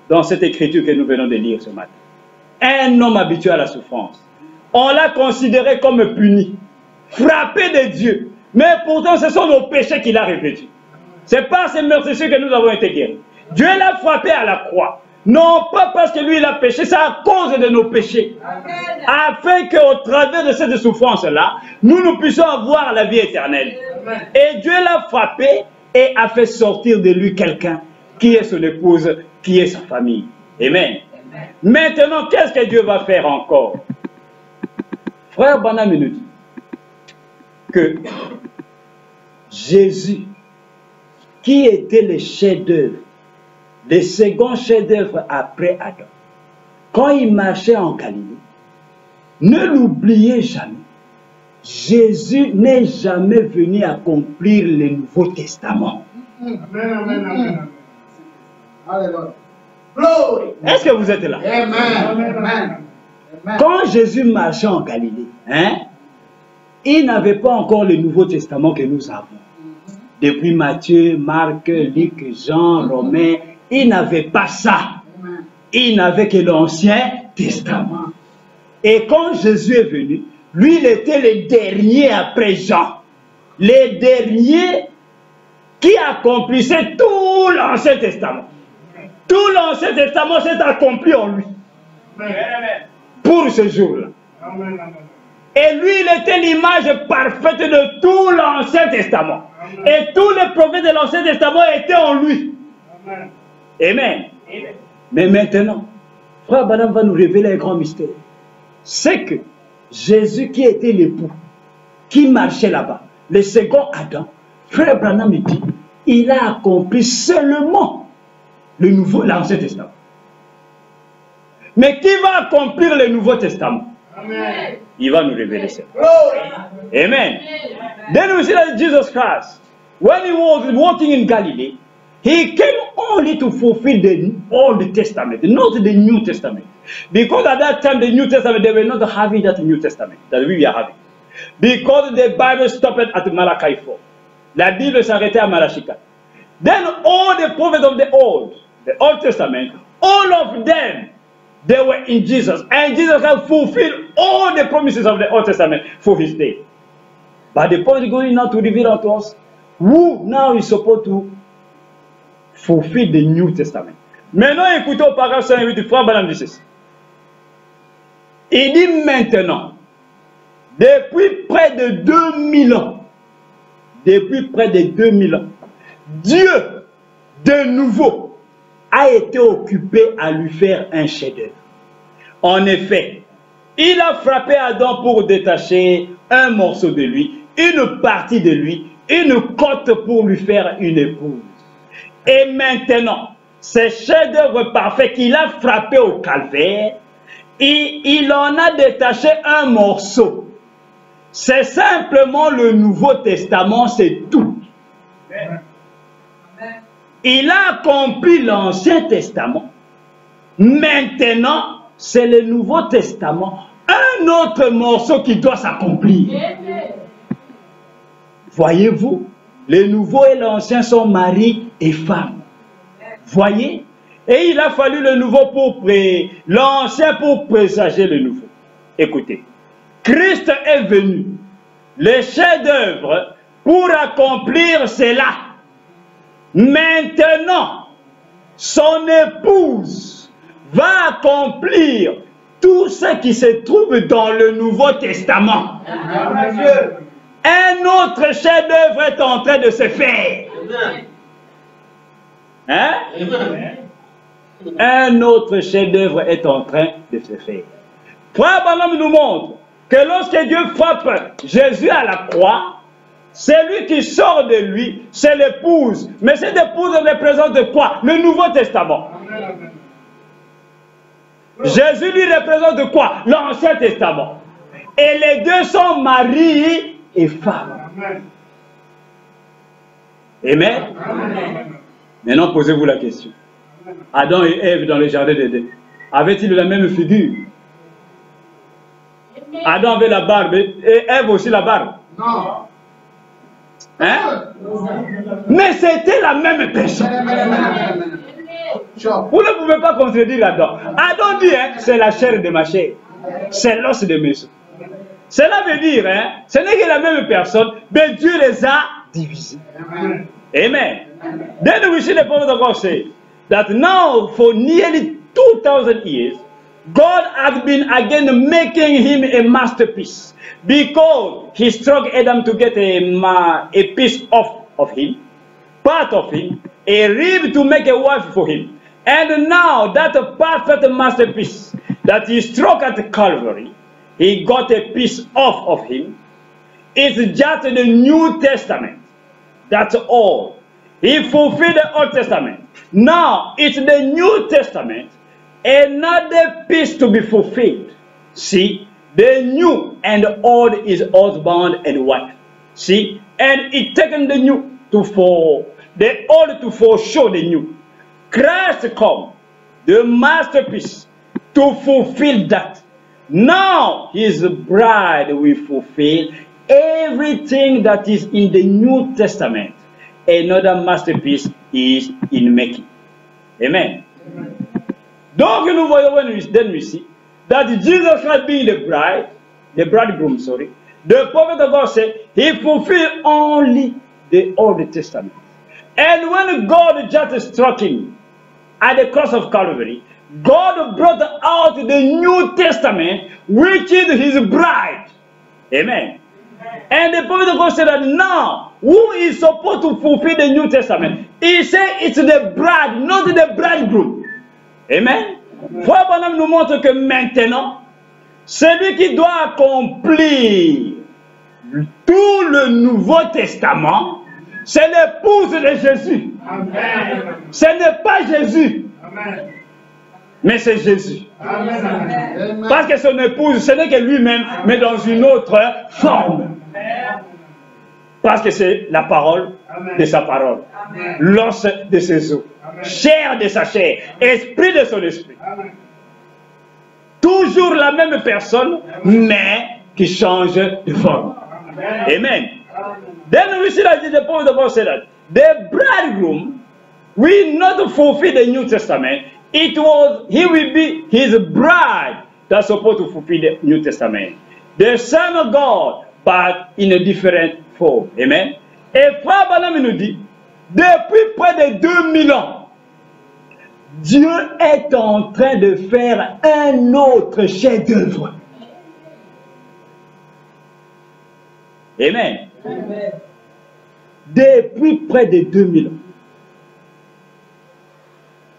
dans cette écriture que nous venons de lire ce matin. Un homme habitué à la souffrance. On l'a considéré comme puni, frappé de Dieu. Mais pourtant, ce sont nos péchés qu'il a revêtus. C'est par ces meurtrissures que nous avons été guéris. Dieu l'a frappé à la croix. Non pas parce que lui il a péché, c'est à cause de nos péchés. Afin qu'au travers de cette souffrance-là, nous puissions avoir la vie éternelle. Et Dieu l'a frappé et a fait sortir de lui quelqu'un qui est son épouse, qui est sa famille. Amen. Maintenant, qu'est-ce que Dieu va faire encore? Frère Branham nous dit que Jésus, qui était le chef-d'œuvre, le second chef-d'œuvre après Adam, quand il marchait en Galilée, ne l'oubliez jamais, Jésus n'est jamais venu accomplir le Nouveau Testament. Est-ce que vous êtes là? Amen. Quand Jésus marchait en Galilée, il n'avait pas encore le Nouveau Testament que nous avons. Depuis Matthieu, Marc, Luc, Jean, Romain, il n'avait pas ça. Il n'avait que l'Ancien Testament. Et quand Jésus est venu, lui, il était le dernier après Jean. Le dernier qui accomplissait tout l'Ancien Testament. Tout l'Ancien Testament s'est accompli en lui. Pour ce jour-là. Et lui, il était l'image parfaite de tout l'Ancien Testament. Et tous les prophètes de l'Ancien Testament étaient en lui. Amen. Mais maintenant, Frère Branham va nous révéler un grand mystère. C'est que Jésus qui était l'époux, qui marchait là-bas, le second Adam, Frère Branham dit, il a accompli seulement l'Ancien Testament. Mais qui va accomplir le Nouveau Testament? Amen. Il va nous révéler ça. Amen. Then we see that Jesus Christ, when he was walking in Galilee, he came only to fulfill the Old Testament, not the New Testament. Because at that time, the New Testament, they were not having that New Testament that we are having. Because the Bible stopped at Malachi 4. La Bible s'arrêtait à Malachi 4. Then all the prophets of the Old Testament, all of them, they were in Jesus. And Jesus has fulfilled all the promises of the Old Testament for his day. But the prophet is going now to reveal unto us who now is supposed to fulfill the New Testament. Maintenant, écoutez au paragraphe 108 du frère Branham dit ceci. Il dit maintenant, depuis près de 2000 ans, Dieu, de nouveau, a été occupé à lui faire un chef-d'œuvre. En effet, il a frappé Adam pour détacher un morceau de lui, une partie de lui, une côte pour lui faire une épouse. Et maintenant, ce chef-d'œuvre parfait qu'il a frappé au calvaire, il en a détaché un morceau. C'est simplement le Nouveau Testament, c'est tout. Il a accompli l'Ancien Testament. Maintenant, c'est le Nouveau Testament. Un autre morceau qui doit s'accomplir. Voyez-vous, le Nouveau et l'Ancien sont mari et femme. Voyez? Et il a fallu le Nouveau l'Ancien pour présager le Nouveau. Écoutez, Christ est venu, le chef-d'œuvre, pour accomplir cela. Maintenant, son épouse va accomplir tout ce qui se trouve dans le Nouveau Testament. Un autre chef-d'œuvre est en train de se faire. Hein? Un autre chef-d'œuvre est en train de se faire. Frère Branham nous montre que lorsque Dieu frappe Jésus à la croix, celui qui sort de lui, c'est l'épouse. Mais cette épouse représente quoi? Le Nouveau Testament. Jésus lui représente quoi? L'Ancien Testament. Et les deux sont mari et femme. Amen. Maintenant, posez-vous la question. Adam et Ève dans le jardin d'Éden, avaient-ils la même figure? Adam avait la barbe et Ève aussi la barbe. Non. Hein? Mais c'était la même personne. Vous ne pouvez pas contredire Adam. Adam dit, hein, c'est la chair de ma chair. C'est l'os de mes os. Cela veut dire, hein, ce n'est que la même personne, mais Dieu les a divisés. Amen. Then we see the prophet of God say that now for nearly 2,000 years, God has been again making him a masterpiece because he struck Adam to get a piece of him, part of him, a rib to make a wife for him. And now that perfect masterpiece that he struck at Calvary, he got a piece off of him. It's just the New Testament. That's all. He fulfilled the Old Testament. Now it's the New Testament. Another piece to be fulfilled. See, the new and the old is husband and wife. See, and it taken the new to for the old to foreshow the new. Christ come, the masterpiece, to fulfill that. Now his bride will fulfill everything that is in the New Testament. Another masterpiece is in making. Amen. Donc nous voyons then we see that Jesus Christ being the bridegroom, sorry. The prophet of God said he fulfilled only the Old Testament. And when God just struck him at the cross of Calvary, God brought out the New Testament, which is his bride. Amen. And the prophet of God said that now, who is supposed to fulfill the New Testament? He said it's the bride, not the bridegroom. Amen. Frère Branham nous montre que maintenant, celui qui doit accomplir tout le Nouveau Testament, c'est l'épouse de Jésus. Amen. Ce n'est pas Jésus. Amen. Mais c'est Jésus. Amen. Parce que son épouse, ce n'est que lui-même, mais dans une autre forme. Amen. Parce que c'est la parole de sa parole, l'os de ses os, chair de sa chair, esprit de son esprit. Amen. Toujours la même personne, mais qui change de forme. Amen. Amen. Then we see that the point of God said that the bridegroom will not fulfill the New Testament. It was, he will be his bride that's supposed to fulfill the New Testament. The Son of God, but in a different form. Amen. Et Frère Branham nous dit, depuis près de 2000 ans, Dieu est en train de faire un autre chef-d'œuvre. Amen. Amen. Depuis près de 2000 ans.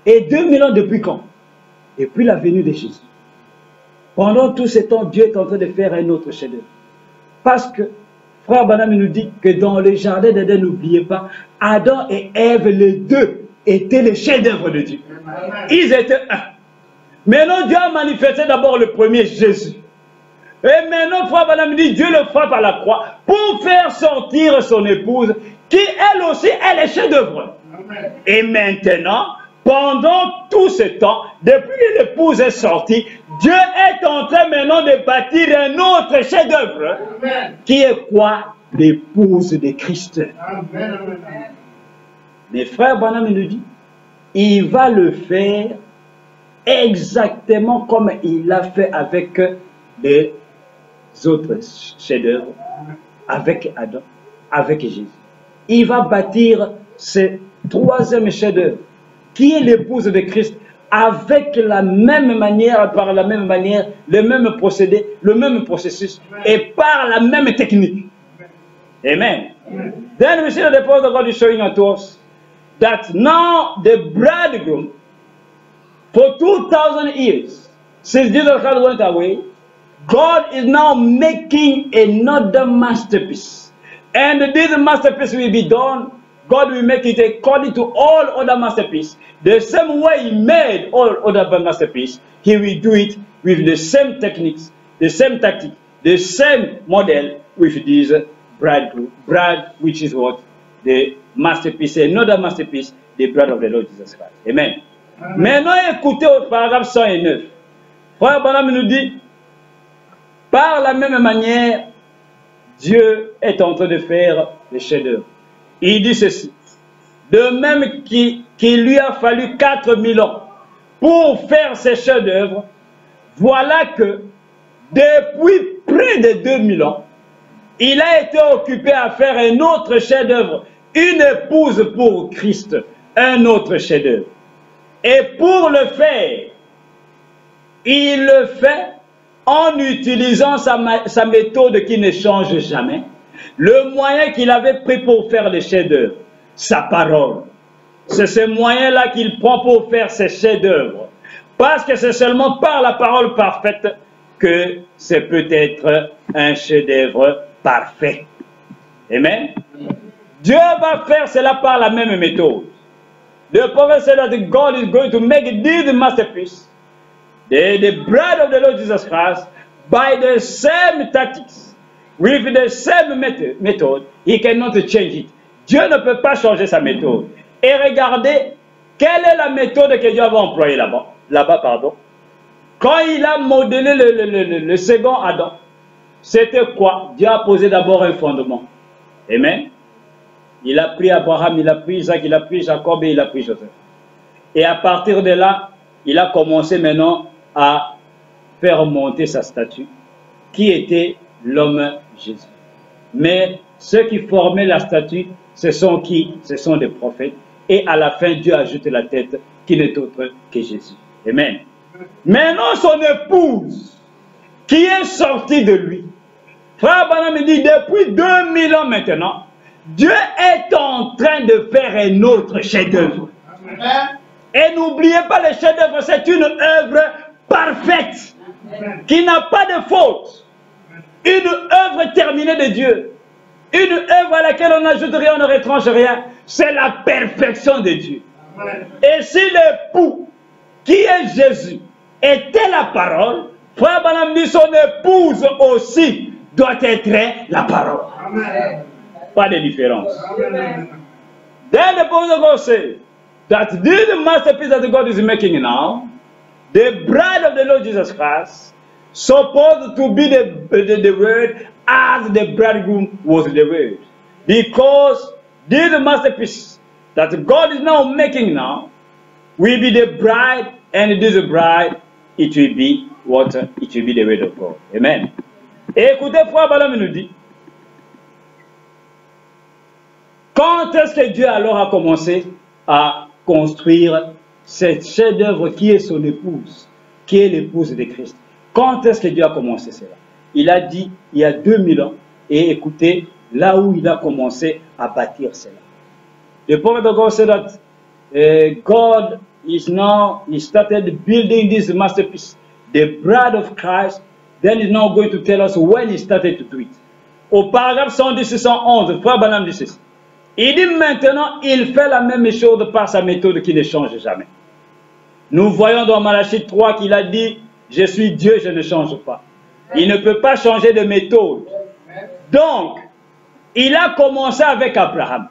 Et 2000 ans depuis quand? Depuis la venue de Jésus. Pendant tout ce temps, Dieu est en train de faire un autre chef-d'œuvre. Parce que, Frère Branham nous dit que dans le jardin d'Éden, n'oubliez pas, Adam et Ève, les deux, étaient les chefs-d'œuvre de Dieu. Ils étaient un. Maintenant, Dieu a manifesté d'abord le premier, Jésus. Et maintenant, Frère Branham dit, Dieu le frappe à la croix pour faire sortir son épouse, qui elle aussi, elle est chef-d'œuvre. Et maintenant, pendant tout ce temps, depuis que l'épouse est sortie, Dieu est en train maintenant de bâtir un autre chef-d'œuvre, qui est quoi? L'épouse de Christ. Amen. Mais Frère Branham nous dit, il va le faire exactement comme il l'a fait avec les autres chefs-d'œuvre, avec Adam, avec Jésus. Il va bâtir ce troisième chef-d'œuvre, qui est l'épouse de Christ, avec la même manière, par la même manière, le même procédé, le même processus, et par la même technique. Amen. Then we see that the Apostle God is showing unto us that now the bridegroom, for 2,000 years, since Jesus Christ went away, God is now making another masterpiece. And this masterpiece will be done, God will make it according to all other masterpieces. The same way He made all other masterpieces, He will do it with the same techniques, the same tactic, the same model with this bride, which is what? The masterpiece, another masterpiece, the bride of the Lord Jesus Christ. Amen. Maintenant, écoutez au paragraphe 109. Frère Branham nous dit, par la même manière, Dieu est en train de faire le chef-d'œuvre. Il dit ceci, de même qu'il lui a fallu 4000 ans pour faire ces chefs-d'œuvre, voilà que depuis près de 2000 ans, il a été occupé à faire un autre chef-d'œuvre, une épouse pour Christ, un autre chef-d'œuvre. Et pour le faire, il le fait en utilisant sa méthode qui ne change jamais. Le moyen qu'il avait pris pour faire le chef-d'œuvre, sa parole. C'est ce moyen-là qu'il prend pour faire ses chefs-d'œuvre. Parce que c'est seulement par la parole parfaite que c'est peut-être un chef-d'œuvre parfait. Amen. Dieu va faire cela par la même méthode. The prophet said that God is going to make this masterpiece, the bride of the Lord Jesus Christ, by the same tactics, with the same method. He cannot change it. Dieu ne peut pas changer sa méthode. Et regardez, quelle est la méthode que Dieu avait employée là-bas, pardon. Quand il a modélé le second Adam, c'était quoi? Dieu a posé d'abord un fondement. Amen. Il a pris Abraham, il a pris Isaac, il a pris Jacob et il a pris Joseph. Et à partir de là, il a commencé maintenant à faire monter sa statue, qui était l'homme Jésus. Mais ceux qui formaient la statue, ce sont qui? Ce sont des prophètes. Et à la fin, Dieu ajoute la tête, qui n'est autre que Jésus. Amen. Maintenant, son épouse, qui est sortie de lui. Frère Branham me dit, depuis 2000 ans maintenant, Dieu est en train de faire un autre chef-d'œuvre. Et n'oubliez pas, le chef-d'œuvre, c'est une œuvre parfaite, qui n'a pas de faute. Une œuvre terminée de Dieu. Une œuvre à laquelle on n'ajoute rien, on ne retranche rien. C'est la perfection de Dieu. Et si l'époux, qui est Jésus, était la parole, Frère Branham dit, son épouse aussi doit être la parole. Pas de différence. Then the Apostle God said that this masterpiece that God is making now, the bride of the Lord Jesus Christ, supposed to be the word as the bridegroom was the word. Because this masterpiece that God is now making now will be the bride, and this bride, it will be what? It will be the word of God. Amen. Et écoutez, Frère Branham nous dit, quand est-ce que Dieu alors a commencé à construire cette chef-d'œuvre qui est son épouse, qui est l'épouse de Christ? Quand est-ce que Dieu a commencé cela? Il a dit il y a 2000 ans. Et écoutez, là où il a commencé à bâtir cela. The prophet of God said that God is now, he started building this masterpiece, the bride of Christ. Then he's now going to tell us when he started to do it. Au paragraphe 110-111, Frère Branham dit ceci. Il dit maintenant, il fait la même chose par sa méthode qui ne change jamais. Nous voyons dans Malachie 3 qu'il a dit, je suis Dieu, je ne change pas. Il ne peut pas changer de méthode. Donc, il a commencé avec Abraham.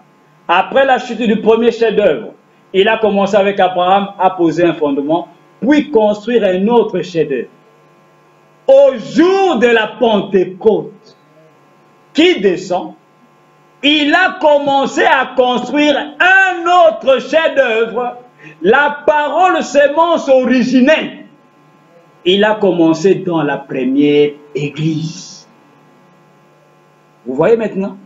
Après la chute du premier chef-d'œuvre, il a commencé avec Abraham à poser un fondement, puis construire un autre chef-d'œuvre. Au jour de la Pentecôte, qui descend, il a commencé à construire un autre chef-d'œuvre, la parole sémence originelle. Il a commencé dans la première église. Vous voyez maintenant?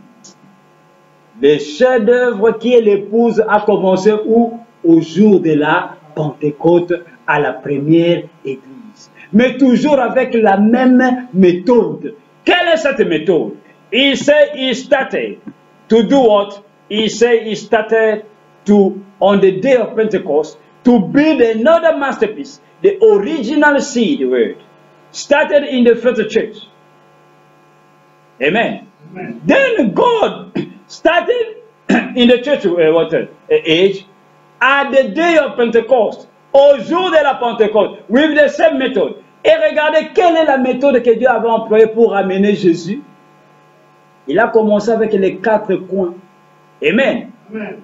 Le chef-d'œuvre qui est l'épouse a commencé où? Au jour de la Pentecôte, à la première église. Mais toujours avec la même méthode. Quelle est cette méthode? He said he started to do what? He said he started to, on the day of Pentecost, to build another masterpiece. The original seed word started in the first church. Amen. Amen. Then God started in the church age at the day of Pentecost, au jour de la Pentecôte, with the same method. Et regardez quelle est la méthode que Dieu avait employée pour amener Jésus. Il a commencé avec les 4 coins. Amen. Amen.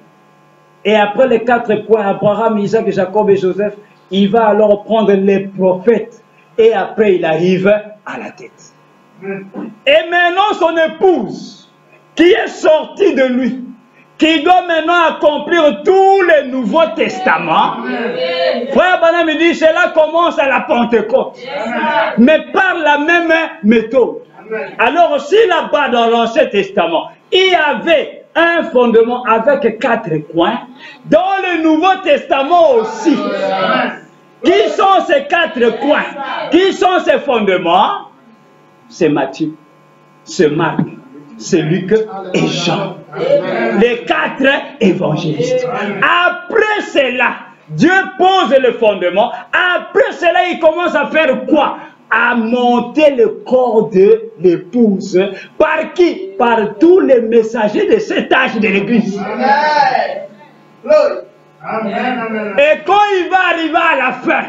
Et après les 4 coins, Abraham, Isaac, Jacob et Joseph, il va alors prendre les prophètes. Et après, il arrive à la tête. Amen. Et maintenant, son épouse, qui est sortie de lui, qui doit maintenant accomplir tous les Nouveaux Testaments. Frère Branham me dit, cela commence à la Pentecôte. Mais par la même méthode. Alors, si là-bas dans l'Ancien Testament, il y avait un fondement avec 4 coins, dans le Nouveau Testament aussi. Qui sont ces 4 coins? Qui sont ces fondements? C'est Matthieu, c'est Marc, c'est Luc et Jean. Les 4 évangélistes. Après cela, Dieu pose le fondement. Après cela, il commence à faire quoi? À monter le corps de l'épouse. Par qui? Par tous les messagers de cet âge de l'Église. Et quand il va arriver à la fin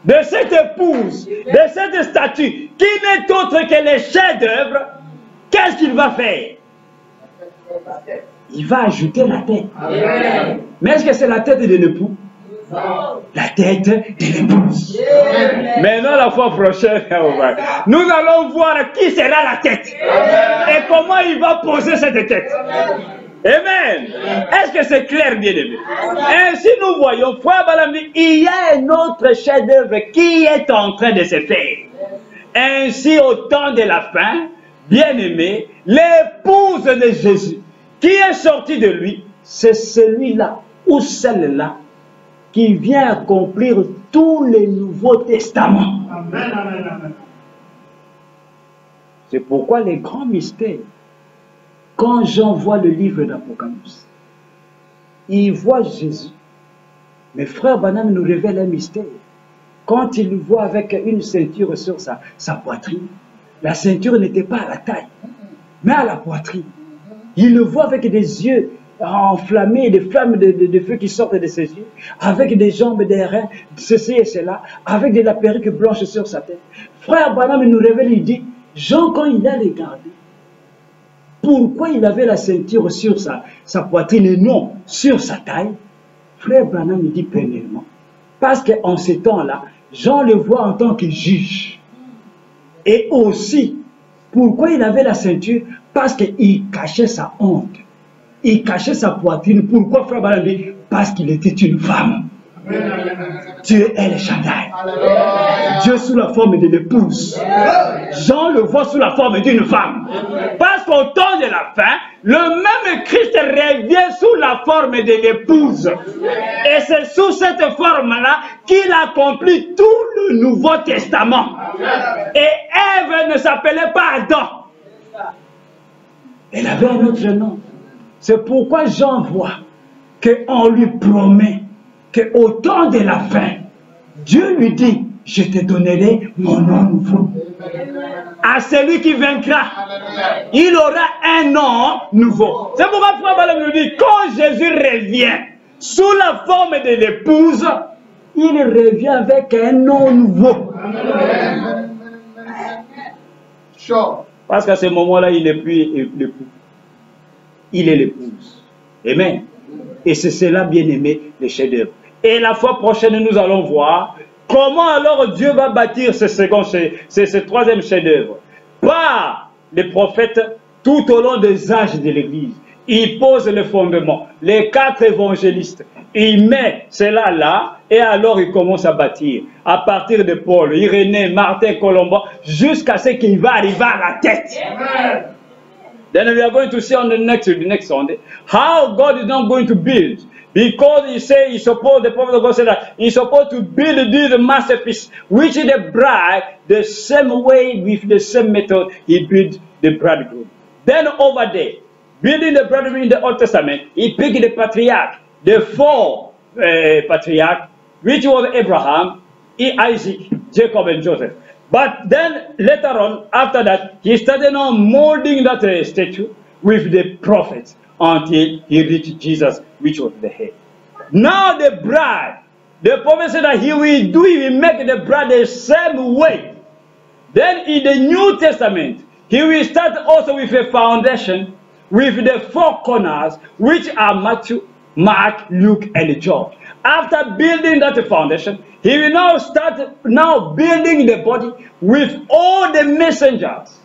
de cette épouse, de cette statue, qui n'est autre que les chefs-d'œuvre, qu'est-ce qu'il va faire? Il va ajouter la tête. Amen. Mais est-ce que c'est la tête de l'époux? La tête de l'épouse. Maintenant, la fois prochaine, nous allons voir qui sera la tête. Et comment il va poser cette tête. Amen. Est-ce que c'est clair, bien-aimé? Ainsi, nous voyons, frère Branham, il y a un autre chef-d'œuvre qui est en train de se faire. Ainsi, au temps de la fin, bien-aimé, l'épouse de Jésus, qui est sortie de lui, c'est celui-là ou celle-là qui vient accomplir tous les Nouveaux Testaments. Amen, amen, amen. C'est pourquoi les grands mystères, quand Jean voit le livre d'Apocalypse, il voit Jésus. Mais frère Branham nous révèle un mystère. Quand il le voit avec une ceinture sur sa poitrine, la ceinture n'était pas à la taille, mais à la poitrine. Il le voit avec des yeux enflammés, des flammes de feu qui sortent de ses yeux, avec des jambes, des reins, ceci et cela, avec de la perruque blanche sur sa tête. Frère Branham nous révèle, il dit, Jean, quand il a regardé, pourquoi il avait la ceinture sur sa poitrine et non sur sa taille? Frère Branham me dit premièrement, parce qu'en ces temps-là, Jean le voit en tant que juge. Et aussi, pourquoi il avait la ceinture? Parce qu'il cachait sa honte. Il cachait sa poitrine. Pourquoi, frère Branham dit? Parce qu'il était une femme. Dieu est le Shaddai. Dieu sous la forme de l'épouse. Jean le voit sous la forme d'une femme. Parce qu'au temps de la fin, le même Christ revient sous la forme de l'épouse. Et c'est sous cette forme-là qu'il accomplit tout le Nouveau Testament. Et Ève ne s'appelait pas Adam. Elle avait un autre nom. C'est pourquoi Jean voit qu'on lui promet qu'au temps de la fin, Dieu lui dit, je te donnerai mon nom nouveau. À celui qui vaincra, il aura un nom nouveau. C'est pourquoi Frère Branham nous dit, quand Jésus revient sous la forme de l'épouse, il revient avec un nom nouveau. Parce qu'à ce moment-là, il n'est plus l'époux. Il est l'épouse. Amen. Et c'est cela, bien aimé, le chef-d'œuvre. Et la fois prochaine, nous allons voir comment alors Dieu va bâtir ce troisième chef-d'œuvre. Par les prophètes tout au long des âges de l'Église. Il pose le fondement. Les 4 évangélistes. Il met cela là et alors il commence à bâtir. À partir de Paul, Irénée, Martin, Colomban, jusqu'à ce qu'il va arriver à la tête. Then we are going to see on the next Sunday how God is not going to build. Because he said the prophet of God said that he's supposed to build this masterpiece, which is the bride, the same way with the same method he built the bridegroom. Then over there, building the bridegroom in the Old Testament, he picked the patriarch, the four patriarchs, which was Abraham, Isaac, Jacob, and Joseph. But then later on, after that, he started on molding that statue with the prophets until he reached Jesus, which was the head. Now the bride, the prophet said that he will make the bride the same way. Then in the New Testament, he will start also with a foundation, with the four corners, which are Matthew, Mark, Luke, and John. After building that foundation, he will now start building the body with all the messengers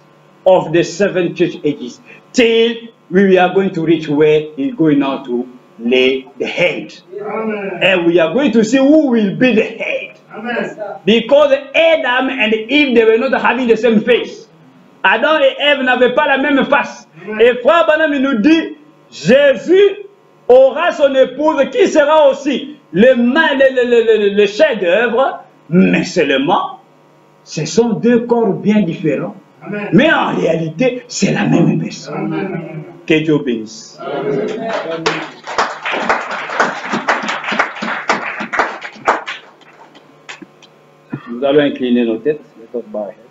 of the 7 church ages, till we are going to reach where he's going now to lay the head. Amen. And we are going to see who will be the head. Amen. Because Adam and Eve, they were not having the same face. Adam et Ève n'avaient pas la même face. Et Frère Branham nous dit, Jésus aura son épouse qui sera aussi le chef-d'œuvre, mais seulement, ce sont deux corps bien différents. Amen. Mais en réalité, c'est la même personne. Amen. Que Dieu bénisse. Nous allons incliner nos têtes. Let us bow our heads.